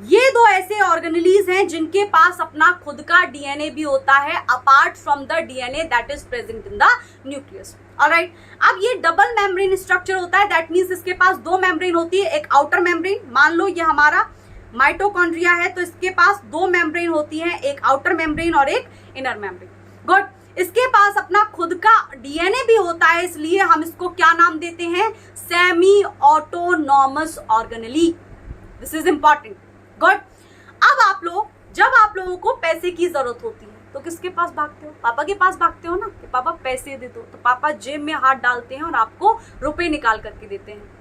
ये दो ऐसे ऑर्गेनलीज हैं जिनके पास अपना खुद का डीएनए भी होता है apart from the DNA that is present in the nucleus. Alright, अब ये डबल मेम्ब्रेन स्ट्रक्चर होता है, दैट मीन्स इसके पास दो मेम्ब्रेन होती है, एक आउटर मेम्ब्रेन, मान लो ये हमारा माइटोकॉन्ड्रिया है तो इसके पास दो मेम्ब्रेन होती है, एक आउटर मेम्ब्रेन और एक इनर मेम्ब्रेन। गुड, इसके पास अपना खुद का डीएनए भी होता है, इसलिए हम इसको क्या नाम देते हैं, semi autonomous organelle. This is important. Good, अब जब आप लोगों को पैसे की जरूरत होती है तो किसके पास भागते हो, पापा के पास भागते हो ना, कि पापा पैसे दे दो, तो पापा जेब में हाथ डालते हैं और आपको रुपए निकाल करके देते हैं।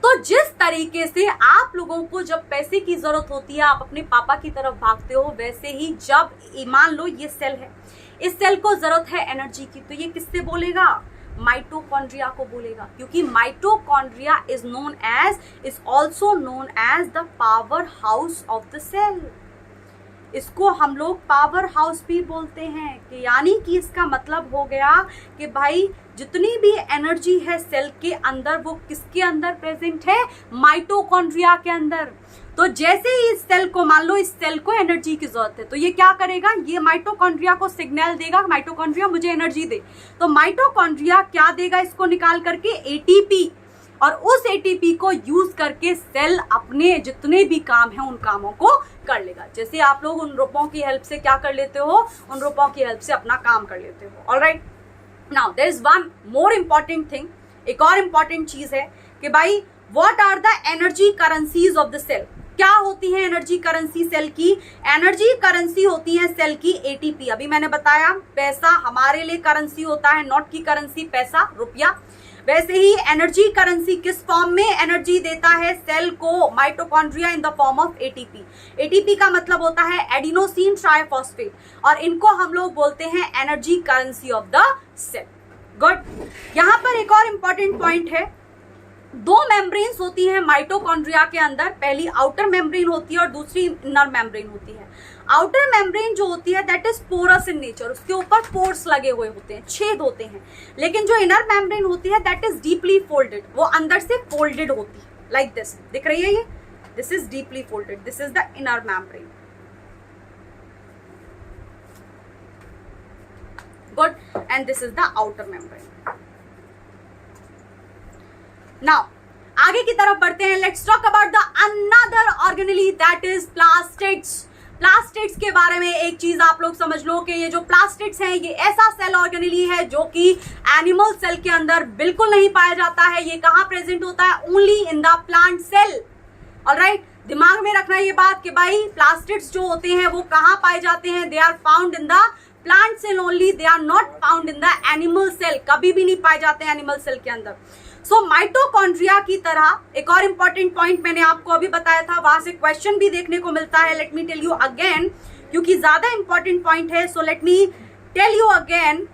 तो जिस तरीके से आप लोगों को जब पैसे की जरूरत होती है आप अपने पापा की तरफ भागते हो, वैसे ही जब मान लो ये सेल है, इस सेल को जरूरत है एनर्जी की, तो ये किससे बोलेगा, माइटोकॉन्ड्रिया को बोलेगा, क्योंकि mitochondria is also known as the powerhouse of the cell. इसको हम लोग पावर हाउस भी बोलते हैं, कि यानी कि इसका मतलब हो गया कि भाई जितनी भी एनर्जी है सेल के अंदर वो किसके अंदर प्रेजेंट है, माइटोकॉन्ड्रिया के अंदर। तो जैसे ही इस सेल को, मान लो इस सेल को एनर्जी की जरूरत है, तो ये क्या करेगा, ये माइटोकॉन्ड्रिया को सिग्नल देगा, माइटोकॉन्ड्रिया मुझे एनर्जी दे। तो माइटोकॉन्ड्रिया क्या देगा इसको निकाल करके, एटीपी, और उस एटीपी को यूज करके सेल अपने जितने भी काम हैं उन कामों को कर लेगा। जैसे आप लोग उन रुपयों की हेल्प से क्या कर लेते हो, उन रुपयों की हेल्प से अपना काम कर लेते हो। Alright, now there is one more important thing, एक और इंपॉर्टेंट चीज है कि भाई what are the energy currencies of the cell. क्या होती है एनर्जी करेंसी सेल की, एनर्जी करेंसी होती है सेल की एटीपी। अभी मैंने बताया पैसा हमारे लिए करेंसी होता है, नोट की करेंसी पैसा, रुपया। वैसे ही एनर्जी करेंसी किस फॉर्म में एनर्जी देता है सेल को, mitochondria, in the form of ATP. ATP का मतलब होता है एडिनोसिन ट्राइफॉस्फेट, और इनको हम लोग बोलते हैं energy currency of the cell. Good, यहाँ पर एक और इंपॉर्टेंट पॉइंट है, दो मेम्ब्रेन्स होती हैं माइटोकॉन्ड्रिया के अंदर, पहली आउटर मेम्ब्रेन होती है और दूसरी इनर मेम्ब्रेन होती है। आउटर मेम्ब्रेन जो होती है that is porous in nature, उसके ऊपर पोर्स लगे हुए होते हैं, छेद होते हैं। लेकिन जो इनर मेम्ब्रेन होती है दैट इज डीपली फोल्डेड, वो अंदर से फोल्डेड होती है, लाइक दिस, दिख रही है ये, this is deeply folded, this is the inner membrane. Good, and this is the outer membrane. Now आगे की तरफ बढ़ते हैं, let's talk about the another organelle that is plastids. Plastids के बारे में एक चीज आप लोग समझ लो कि ये जो प्लास्टिड्स हैं ये ऐसा सेल ऑर्गेनेली है जो कि एनिमल सेल के अंदर बिल्कुल नहीं पाया जाता है। ये कहाँ प्रेजेंट होता है, only in the plant cell. Alright, दिमाग में रखना ये बात कि भाई प्लास्टिड्स जो होते हैं वो कहाँ पाए जाते हैं, they are found in the plant cell only, they are not found in the animal cell, कभी भी नहीं पाए जाते हैं एनिमल सेल के अंदर। सो माइटोकॉन्ड्रिया की तरह एक और इंपॉर्टेंट पॉइंट मैंने आपको अभी बताया था, वहां से क्वेश्चन भी देखने को मिलता है। Let me tell you again, क्योंकि ज्यादा इंपॉर्टेंट पॉइंट है, so let me tell you again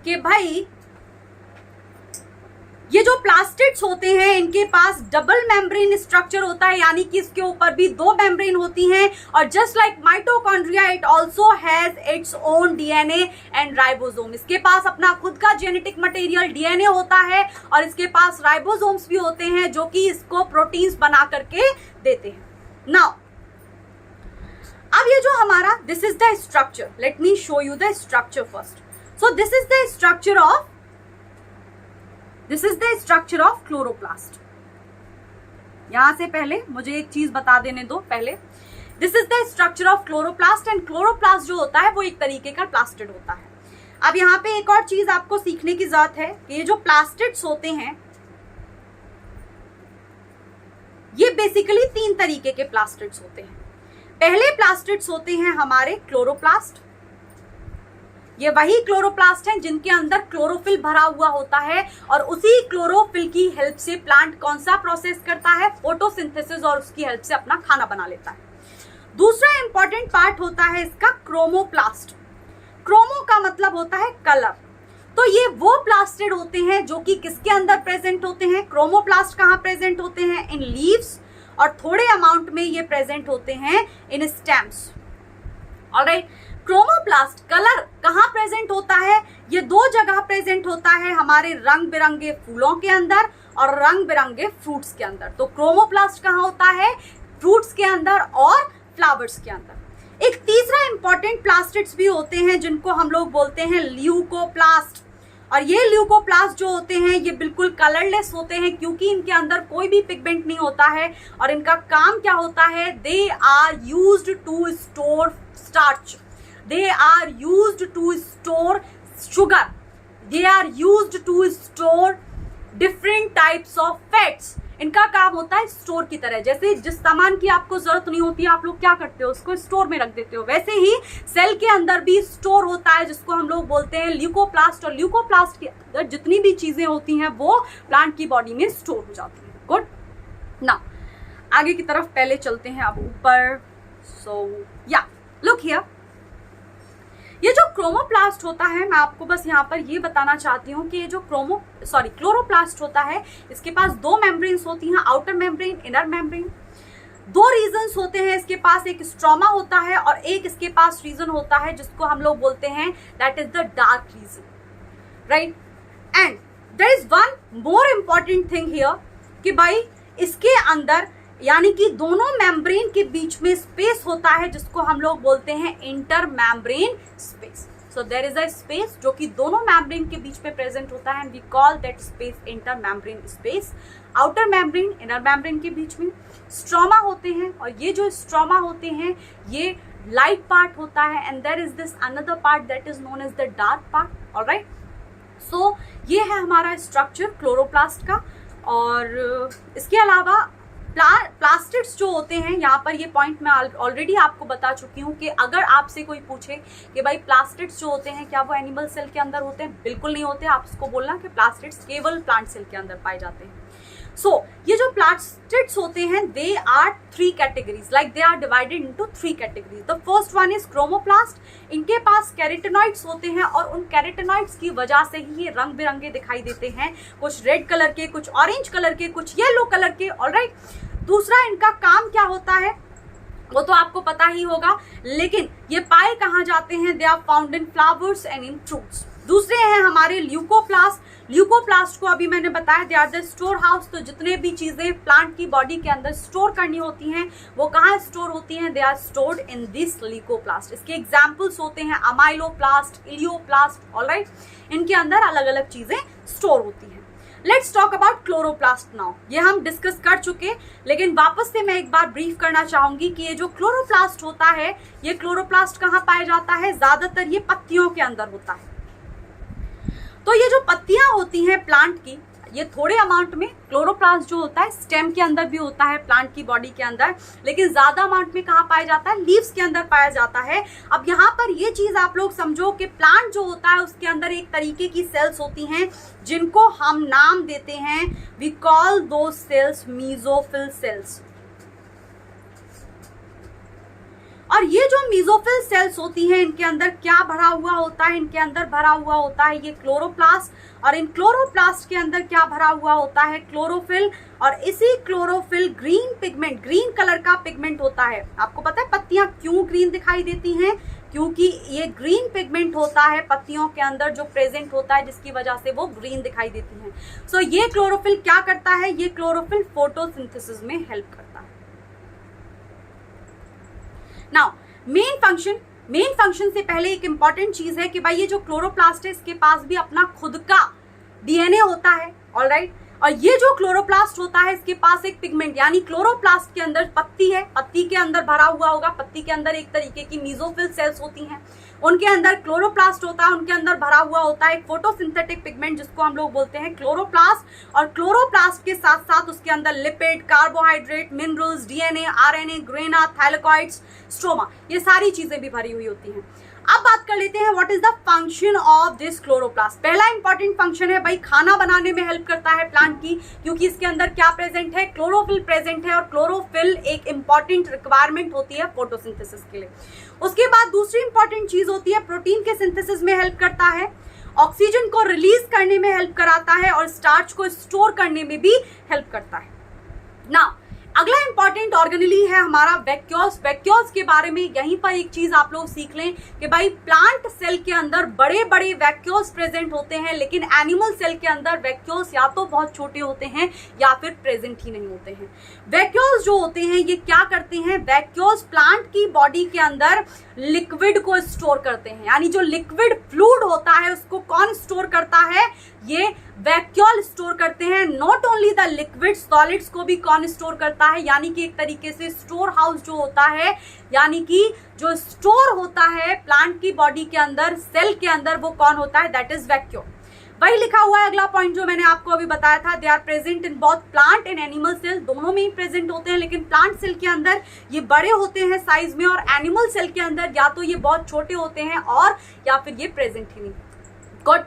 कि भाई ये जो प्लास्टिड्स होते हैं इनके पास डबल मेम्ब्रेन स्ट्रक्चर होता है, यानी कि इसके ऊपर भी दो मेम्ब्रेन होती हैं, और just like mitochondria it also has its own DNA and ribosome. इसके पास अपना खुद का जेनेटिक मटेरियल डीएनए होता है और इसके पास राइबोसोम्स भी होते हैं जो कि इसको प्रोटीन्स बना करके देते हैं। नाउ अब ये जो हमारा this is the structure, let me show you the structure first. So this is the structure of chloroplast. यहां से पहले मुझे एक चीज बता देने दो पहले, this is the structure of chloroplast, and chloroplast जो होता है वो एक तरीके का प्लास्टिड होता है। अब यहाँ पे एक और चीज आपको सीखने की जरूरत है कि ये जो प्लास्टिड्स होते हैं ये बेसिकली तीन तरीके के प्लास्टिड्स होते हैं। पहले प्लास्टिड्स होते हैं हमारे क्लोरोप्लास्ट, ये वही क्लोरोप्लास्ट हैं जिनके अंदर क्लोरोफिल भरा हुआ होता है, और उसी क्लोरोफिल की हेल्प से प्लांट कौन सा प्रोसेस करता है, फोटोसिंथेसिस, और उसकी हेल्प से अपना खाना बना लेता है। दूसरा इंपॉर्टेंट पार्ट होता है इसका क्रोमोप्लास्ट। क्रोमो का मतलब होता है कलर, तो ये वो प्लास्टिड होते हैं जो कि किसके अंदर प्रेजेंट होते हैं, क्रोमोप्लास्ट कहाँ प्रेजेंट होते हैं, इन लीव्स, और थोड़े अमाउंट में ये प्रेजेंट होते हैं इन स्टेम्स। ऑलराइट, क्रोमोप्लास्ट कलर कहाँ प्रेजेंट होता है, ये दो जगह प्रेजेंट होता है, हमारे रंग बिरंगे फूलों के अंदर और रंग बिरंगे फ्रूट्स के अंदर। तो क्रोमोप्लास्ट कहाँ होता है, फ्रूट्स के अंदर और फ्लावर्स के अंदर। एक तीसरा इंपॉर्टेंट प्लास्टिड्स भी होते हैं जिनको हम लोग बोलते हैं ल्यूकोप्लास्ट। और ये ल्यूकोप्लास्ट जो होते हैं ये बिल्कुल कलरलेस होते हैं क्योंकि इनके अंदर कोई भी पिगमेंट नहीं होता है और इनका काम क्या होता है, they are used to store starch, they are used to store sugar, they are used to store different types of fats. इनका काम होता है स्टोर की तरह, जैसे जिस सामान की आपको जरूरत नहीं होती है आप लोग क्या करते हो, उसको स्टोर में रख देते हो, वैसे ही सेल के अंदर भी स्टोर होता है जिसको हम लोग बोलते हैं ल्यूकोप्लास्ट। और ल्यूकोप्लास्ट के अंदर जितनी भी चीजें होती हैं वो प्लांट की बॉडी में स्टोर हो जाती है। गुड ना, आगे की तरफ पहले चलते हैं अब ऊपर। सो या लुक हियर, ये जो क्रोमोप्लास्ट होता है, मैं आपको बस यहाँ पर ये बताना चाहती हूँ कि ये जो क्लोरोप्लास्ट होता है इसके पास दो मेम्ब्रेन्स होती हैं, आउटर मेम्ब्रेन, इनर मेम्ब्रेन। दो रीजन्स होते हैं इसके पास, एक स्ट्रोमा होता है और एक इसके पास रीजन होता है जिसको हम लोग बोलते हैं that is the dark region, right. And there is one more important thing here कि भाई इसके अंदर यानी कि दोनों मेम्ब्रेन के बीच में स्पेस होता है जिसको हम लोग बोलते हैं intermembrane space. So there is a space जो कि दोनों मेम्ब्रेन के बीच में प्रेजेंट होता है and we call that space intermembrane space. Outer membrane, inner membrane के बीच में स्ट्रोमा होते हैं और ये जो स्ट्रोमा होते हैं ये लाइट पार्ट होता है and there is this another part that is known as the dark part. Alright, so ये है हमारा स्ट्रक्चर क्लोरोप्लास्ट का। और इसके अलावा प्लास्टिड्स जो होते हैं, यहाँ पर ये पॉइंट मैं ऑलरेडी आपको बता चुकी हूँ कि अगर आपसे कोई पूछे कि भाई प्लास्टिड्स जो होते हैं क्या वो एनिमल सेल के अंदर होते हैं, बिल्कुल नहीं होते। आप उसको बोलना कि प्लास्टिड्स केवल प्लांट सेल के अंदर पाए जाते हैं। सो ये जो प्लास्टिड्स होते हैं they are three categories, like they are divided into three categories. The first one is chromoplast. इनके पास कैरेटिनॉइड्स होते हैं और उन कैरेटिनॉइड्स की वजह से ही ये रंग बिरंगे दिखाई देते हैं, कुछ रेड कलर के, कुछ ऑरेंज कलर के, कुछ येलो कलर के। ऑलराइट, दूसरा इनका काम क्या होता है वो तो आपको पता ही होगा, लेकिन ये पाए कहाँ जाते हैं, they are found in flowers and in fruits. दूसरे हैं हमारे ल्यूकोप्लास्ट। ल्यूकोप्लास्ट को अभी मैंने बताया they are the storehouse. तो जितने भी चीजें प्लांट की बॉडी के अंदर स्टोर करनी होती हैं वो कहाँ स्टोर होती हैं, they are stored in this leucoplast. इसके एग्जाम्पल्स होते हैं अमाइलोप्लास्ट, इलियोप्लास्ट। ऑलराइट, इनके अंदर अलग अलग चीजें स्टोर होती हैं। Let's talk about chloroplast now. ये हम डिस्कस कर चुके, लेकिन वापस से मैं एक बार ब्रीफ करना चाहूंगी कि ये जो क्लोरोप्लास्ट होता है ये क्लोरोप्लास्ट कहाँ पाया जाता है, ज्यादातर ये पत्तियों के अंदर होता है। तो ये जो पत्तियां होती हैं प्लांट की, ये थोड़े अमाउंट में क्लोरोप्लास्ट जो होता है स्टेम के अंदर भी होता है प्लांट की बॉडी के अंदर, लेकिन ज्यादा अमाउंट में कहाँ पाया जाता है, लीव्स के अंदर पाया जाता है। अब यहाँ पर ये चीज आप लोग समझो कि प्लांट जो होता है उसके अंदर एक तरीके की सेल्स होती हैं जिनको हम नाम देते हैं, we call those cells mesophyll cells. और ये जो मीजोफिल सेल्स होती हैं इनके अंदर क्या भरा हुआ होता है, इनके अंदर भरा हुआ होता है ये क्लोरोप्लास्ट। और इन क्लोरोप्लास्ट के अंदर क्या भरा हुआ होता है, क्लोरोफिल। और इसी chlorophyll green pigment, green colour का पिगमेंट होता है। आपको पता है पत्तियां क्यों ग्रीन दिखाई देती हैं, क्योंकि ये ग्रीन पिगमेंट होता है पत्तियों के अंदर जो प्रेजेंट होता है जिसकी वजह से वो ग्रीन दिखाई देती हैं। सो ये क्लोरोफिल क्या करता है, ये क्लोरोफिल फोटोसिंथेसिस में हेल्प करता है। नाउ मेन फंक्शन से पहले एक इंपॉर्टेंट चीज है कि भाई ये जो क्लोरोप्लास्ट है इसके पास भी अपना खुद का डीएनए होता है। ऑलराइट, और ये जो क्लोरोप्लास्ट होता है इसके पास एक पिगमेंट, यानी क्लोरोप्लास्ट के अंदर पत्ती है, पत्ती के अंदर भरा हुआ होगा, पत्ती के अंदर एक तरीके की मीजोफिल सेल्स होती हैं, उनके अंदर क्लोरोप्लास्ट होता है, उनके अंदर भरा हुआ होता है एक फोटोसिंथेटिक पिगमेंट जिसको हम लोग बोलते हैं क्लोरोप्लास्ट। और क्लोरोप्लास्ट के साथ साथ उसके अंदर lipid, carbohydrate, minerals, DNA, RNA, grana, thylakoids, stroma, ये सारी चीजें भी भरी हुई होती हैं। अब बात कर लेते हैं what is the function of this chloroplast. पहला इंपॉर्टेंट फंक्शन है भाई खाना बनाने में हेल्प करता है प्लांट की, क्योंकि इसके अंदर क्या प्रेजेंट है, क्लोरोफिल प्रेजेंट है। और क्लोरोफिल एक इंपॉर्टेंट रिक्वायरमेंट होती है फोटोसिंथेसिस के लिए। उसके बाद दूसरी इंपॉर्टेंट चीज होती है प्रोटीन के सिंथेसिस में हेल्प करता है, ऑक्सीजन को रिलीज करने में हेल्प कराता है और स्टार्च को स्टोर करने में भी हेल्प करता है। नाउ अगला इंपॉर्टेंट ऑर्गेनेली है हमारा वैक्यूल्स। वैक्यूल्स के बारे में यहीं पर एक चीज आप लोग सीख लें कि भाई प्लांट सेल के अंदर बड़े बड़े वैक्यूल्स प्रेजेंट होते हैं, लेकिन एनिमल सेल के अंदर वैक्यूल्स या तो बहुत छोटे होते हैं या फिर प्रेजेंट ही नहीं होते हैं। वैक्यूल्स जो होते हैं ये क्या करते हैं, वैक्यूल्स प्लांट की बॉडी के अंदर लिक्विड को स्टोर करते हैं, यानी जो लिक्विड फ्लूइड होता है उसको कौन स्टोर करता है, ये वैक्यूल स्टोर करते हैं। Not only the liquid, solids को भी कौन स्टोर करता है, यानी कि एक तरीके से स्टोर हाउस जो होता है, यानी कि जो स्टोर होता है प्लांट की बॉडी के अंदर, सेल के अंदर, वो कौन होता है, दैट इज वैक्यूल। वही लिखा हुआ है अगला पॉइंट जो मैंने आपको अभी बताया था, they are present in both plant and animal cell, दोनों में ही प्रेजेंट होते हैं, लेकिन प्लांट सेल के अंदर ये बड़े होते हैं साइज में, और एनिमल सेल के अंदर या तो ये बहुत छोटे होते हैं और या फिर ये प्रेजेंट ही नहीं। गुड।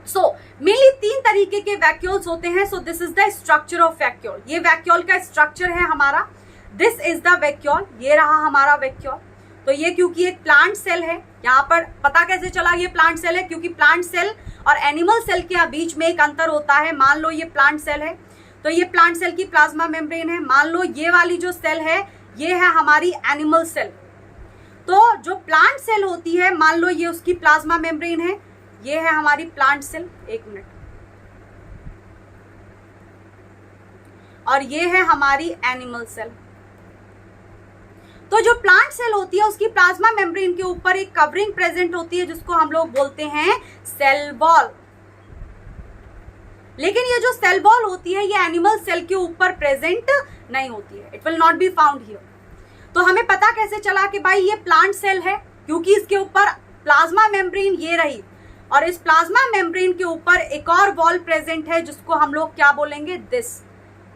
सो मेनली 3 तरीके के वैक्यूल्स होते हैं। सो this is the structure of vacuole, ये वैक्यूल का स्ट्रक्चर है हमारा। दिस इज द वैक्यूल, ये रहा हमारा वैक्यूल। तो ये क्योंकि एक प्लांट सेल है, यहाँ पर पता कैसे चला ये प्लांट सेल है, क्योंकि प्लांट सेल और एनिमल सेल के बीच में एक अंतर होता है। मान लो ये प्लांट सेल है, तो ये प्लांट सेल की प्लाज्मा मेम्ब्रेन है। मान लो ये वाली जो सेल है ये है हमारी एनिमल सेल, तो जो प्लांट सेल होती है मान लो ये उसकी प्लाज्मा मेम्ब्रेन है, ये है हमारी प्लांट सेल, एक मिनट, और ये है हमारी एनिमल सेल। तो जो प्लांट सेल होती है उसकी प्लाज्मा मेम्ब्रेन के ऊपर एक कवरिंग प्रेजेंट होती है जिसको हम लोग बोलते हैं सेल वॉल। लेकिन ये जो सेल वॉल होती है ये एनिमल सेल के ऊपर प्रेजेंट नहीं होती है, it will not be found here. तो हमें पता कैसे चला कि भाई ये प्लांट सेल है, क्योंकि इसके ऊपर प्लाज्मा मेम्ब्रेन ये रही, और इस प्लाज्मा मेम्ब्रेन के ऊपर एक और वॉल प्रेजेंट है जिसको हम लोग क्या बोलेंगे, दिस,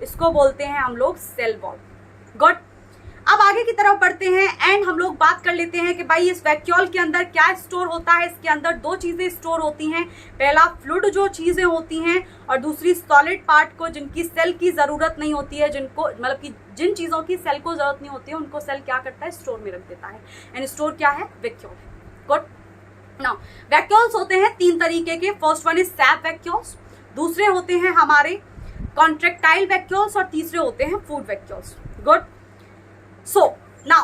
इसको बोलते हैं हम लोग सेल वॉल। गुड। अब आगे की तरफ बढ़ते हैं एंड हम लोग बात कर लेते हैं कि भाई इस वैक्यूल के अंदर क्या स्टोर होता है। इसके अंदर 2 चीजें स्टोर होती हैं, पहला फ्लूइड जो चीजें होती हैं, और दूसरी सॉलिड पार्ट को जिनकी सेल की जरूरत नहीं होती है, जिनको मतलब कि जिन चीजों की सेल को जरूरत नहीं होती है उनको सेल क्या करता है, स्टोर में रख देता है। एंड स्टोर क्या है, वैक्यूल। गुड। नाउ वैक्यूल्स होते हैं 3 तरीके के। First one is SAP vacuoles, दूसरे होते हैं हमारे कॉन्ट्रेक्टाइल वैक्यूल्स, और तीसरे होते हैं food vacuoles. Good. So now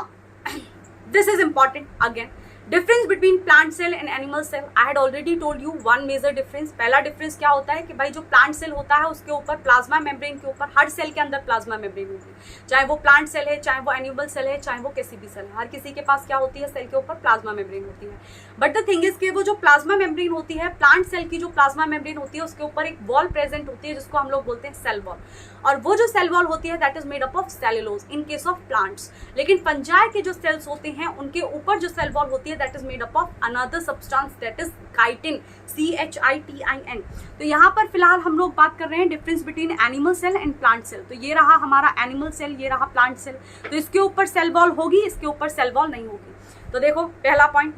this is important again, difference between plant cell and animal cell. I had already told you one major difference. पहला difference क्या होता है कि भाई जो प्लांट सेल होता है उसके ऊपर प्लाज्मा मेम्ब्रेन के ऊपर, हर सेल के अंदर प्लाज्मा मेम्ब्रेन होती है, चाहे वो प्लांट सेल है, चाहे वो एनिमल सेल है, चाहे वो किसी भी सेल है, हर किसी के पास क्या होती है, सेल के ऊपर प्लाज्मा मेम्ब्रेन होती है। बट द थिंग इज कि वो जो प्लाज्मा मेम्ब्रेन होती है, प्लांट सेल की जो प्लाज्मा मेम्ब्रेन होती है उसके ऊपर एक वॉल प्रेजेंट होती है जिसको हम लोग बोलते हैं सेल वॉल, और वो जो सेल वॉल होती है that is made up of cellulose in case of plants. लेकिन फंजाई के जो सेल्स होते हैं उनके ऊपर जो सेल वॉल होती है that is made up of another substance that is chitin, CHITIN। तो यहाँ पर फिलहाल हम लोग बात कर रहे हैं difference between animal cell and plant cell. तो ये रहा हमारा एनिमल सेल, ये रहा प्लांट सेल। तो इसके ऊपर सेल वॉल होगी, इसके ऊपर सेल वॉल नहीं होगी। तो देखो पहला पॉइंट,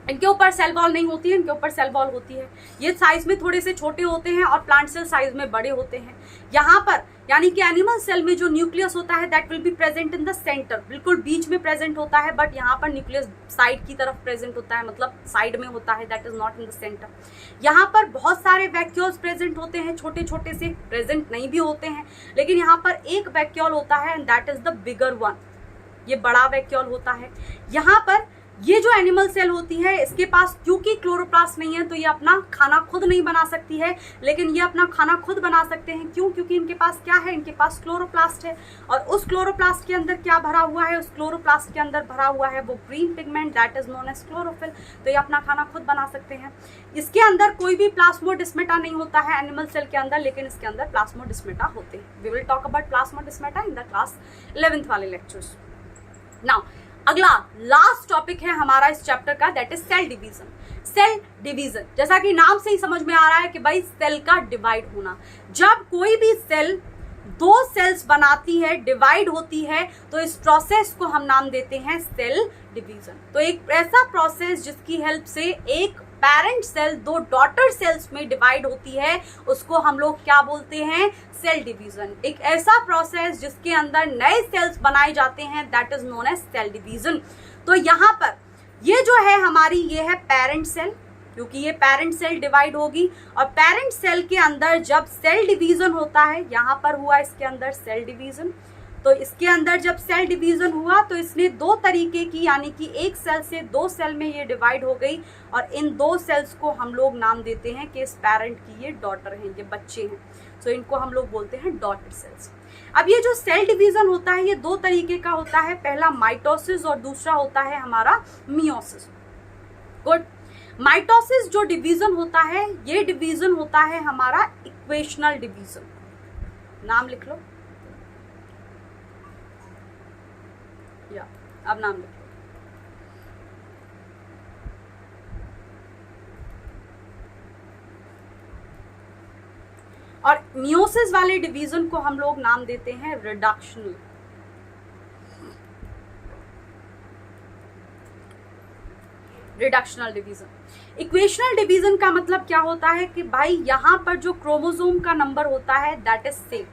इनके ऊपर सेल वॉल नहीं होती है, इनके ऊपर सेल वॉल होती है। ये साइज में थोड़े से छोटे होते हैं और प्लांट सेल साइज में बड़े होते हैं। यहाँ पर यानी कि एनिमल सेल में जो न्यूक्लियस होता है that will be present in the centre, बिल्कुल बीच में प्रेजेंट होता है, बट यहाँ पर न्यूक्लियस साइड की तरफ प्रेजेंट होता है, मतलब साइड में होता है, that is not in the centre. यहाँ पर बहुत सारे वैक्यूल्स प्रेजेंट होते हैं, छोटे छोटे से प्रेजेंट नहीं भी होते हैं, लेकिन यहाँ पर एक वैक्यूल होता है and that is the bigger one, ये बड़ा वैक्यूल होता है। यहाँ पर ये जो एनिमल सेल होती है इसके पास क्योंकि क्लोरोप्लास्ट नहीं है तो ये अपना खाना खुद नहीं बना सकती है, लेकिन ये अपना खाना खुद बना सकते हैं। क्यों? क्योंकि इनके पास क्या है, इनके पास क्लोरोप्लास्ट है, और उस क्लोरोप्लास्ट के अंदर क्या भरा हुआ है, उस क्लोरोप्लास्ट के अंदर भरा हुआ है वो green pigment that is known as chlorophyll. तो ये अपना खाना खुद बना सकते हैं। इसके अंदर कोई भी प्लाज्मोडेस्माटा नहीं होता है एनिमल सेल के अंदर, लेकिन इसके अंदर प्लाज्मोडेस्माटा होते हैं। We will talk about plasmodesmata in the class 11th वाले लेक्चर्स। नाउ अगला लास्ट टॉपिक है हमारा इस चैप्टर का, that is cell division. Cell division जैसा कि नाम से ही समझ में आ रहा है कि भाई सेल का डिवाइड होना। जब कोई भी सेल 2 सेल्स बनाती है, डिवाइड होती है, तो इस प्रोसेस को हम नाम देते हैं सेल डिवीजन। तो एक ऐसा प्रोसेस जिसकी हेल्प से एक पेरेंट सेल 2 डॉटर सेल्स में डिवाइड होती है उसको हम लोग क्या बोलते हैं, सेल डिवीजन। एक ऐसा प्रोसेस जिसके अंदर नए सेल्स बनाए जाते हैं that is known as cell division. तो यहाँ पर ये जो है हमारी ये है पेरेंट सेल, क्योंकि ये पेरेंट सेल डिवाइड होगी, और पेरेंट सेल के अंदर जब सेल डिवीजन होता है, यहाँ पर हुआ इसके अंदर सेल डिवीजन, तो इसके अंदर जब सेल डिवीजन हुआ तो इसने दो तरीके की, यानी कि एक सेल से दो सेल में ये डिवाइड हो गई, और इन दो सेल्स को हम लोग नाम देते हैं कि इस पेरेंट की ये डॉटर हैं, ये बच्चे हैं। सो इनको हम लोग बोलते हैं डॉटर सेल्स। अब ये जो सेल डिवीजन होता है ये दो तरीके का होता है, पहला माइटोसिस और दूसरा होता है हमारा मियोसिस। गुड। माइटोसिस जो डिवीजन होता है ये डिवीजन होता है हमारा इक्वेशनल डिवीजन। नाम लिख लो, या अब नाम लिख लो। और मियोसिस वाले डिवीजन को हम लोग नाम देते हैं reductional. Reductional division. Equational division का मतलब क्या होता है कि भाई यहाँ पर जो क्रोमोसोम का नंबर होता है दैट इज सेम।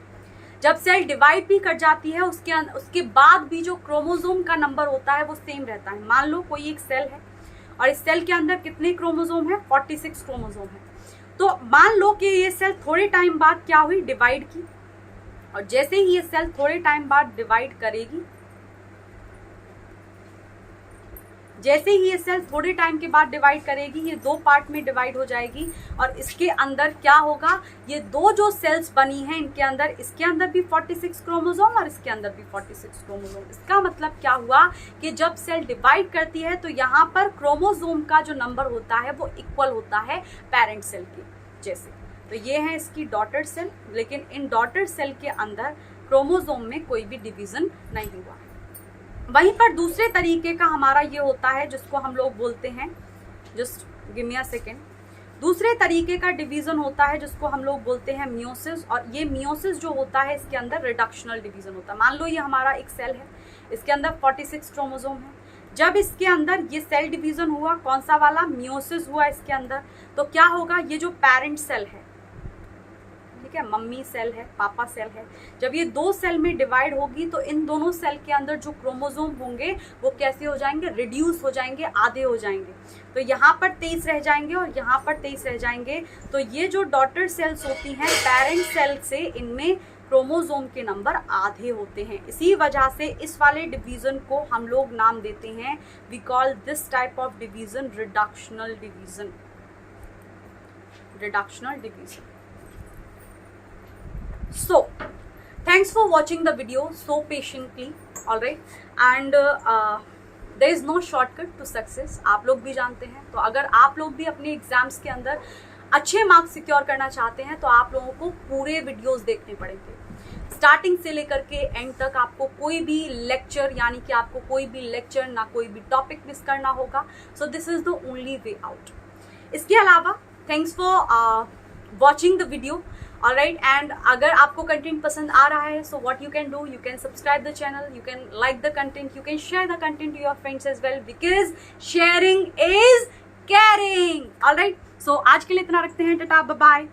जब सेल डिवाइड भी कर जाती है उसके बाद भी जो क्रोमोसोम का नंबर होता है वो सेम रहता है। मान लो कोई एक सेल है और इस सेल के अंदर कितने क्रोमोसोम है? 46 क्रोमोसोम है। तो मान लो कि ये सेल थोड़े टाइम बाद क्या हुई? डिवाइड की, और जैसे ही ये सेल थोड़े टाइम बाद डिवाइड करेगी, जैसे ही ये सेल थोड़े टाइम के बाद डिवाइड करेगी ये दो पार्ट में डिवाइड हो जाएगी, और इसके अंदर क्या होगा? ये दो जो सेल्स बनी हैं इनके अंदर, इसके अंदर भी 46 क्रोमोसोम और इसके अंदर भी 46 क्रोमोसोम। इसका मतलब क्या हुआ कि जब सेल डिवाइड करती है तो यहाँ पर क्रोमोसोम का जो नंबर होता है वो इक्वल होता है पेरेंट सेल के जैसे। तो ये है इसकी डॉटर सेल, लेकिन इन डॉटर सेल के अंदर क्रोमोसोम में कोई भी डिवीजन नहीं हुआ है। वहीं पर दूसरे तरीके का हमारा ये होता है जिसको हम लोग बोलते हैं, just give me a second, दूसरे तरीके का डिवीजन होता है जिसको हम लोग बोलते हैं मियोसिस। और ये मियोसिस जो होता है इसके अंदर रिडक्शनल डिवीजन होता है। मान लो ये हमारा एक सेल है, इसके अंदर 46 क्रोमोसोम है। जब इसके अंदर ये सेल डिवीजन हुआ, कौन सा वाला? मियोसिस हुआ इसके अंदर, तो क्या होगा? ये जो पेरेंट सेल है, ठीक है, मम्मी सेल है, पापा सेल है, जब ये दो सेल में डिवाइड होगी तो इन दोनों सेल के अंदर जो क्रोमोसोम होंगे वो कैसे हो जाएंगे? रिड्यूस हो जाएंगे, आधे हो जाएंगे। तो यहाँ पर 23 रह जाएंगे और यहाँ पर 23 रह जाएंगे। तो ये जो डॉटर सेल्स होती हैं पेरेंट सेल से, इनमें क्रोमोसोम के नंबर आधे होते हैं। इसी वजह से इस वाले डिवीजन को हम लोग नाम देते हैं, we call this type of division reductional division. Reductional division. So, thanks for watching the video so patiently, all right? And there is no shortcut to success. आप लोग भी जानते हैं। तो अगर आप लोग भी अपने एग्जाम्स के अंदर अच्छे मार्क्स सिक्योर करना चाहते हैं तो आप लोगों को पूरे वीडियोस देखने पड़ेंगे, स्टार्टिंग से लेकर के एंड तक। आपको कोई भी लेक्चर, यानी कि आपको कोई भी लेक्चर ना कोई भी टॉपिक मिस करना होगा। So this is the only way out. इसके अलावा thanks for watching the video, alright. And अगर आपको कंटेंट पसंद आ रहा है, so what you can do, you can subscribe the channel, you can like the content, you can share the content to your friends as well, because sharing is caring, alright. सो आज के लिए इतना रखते हैं, टाटा, बाय बाय।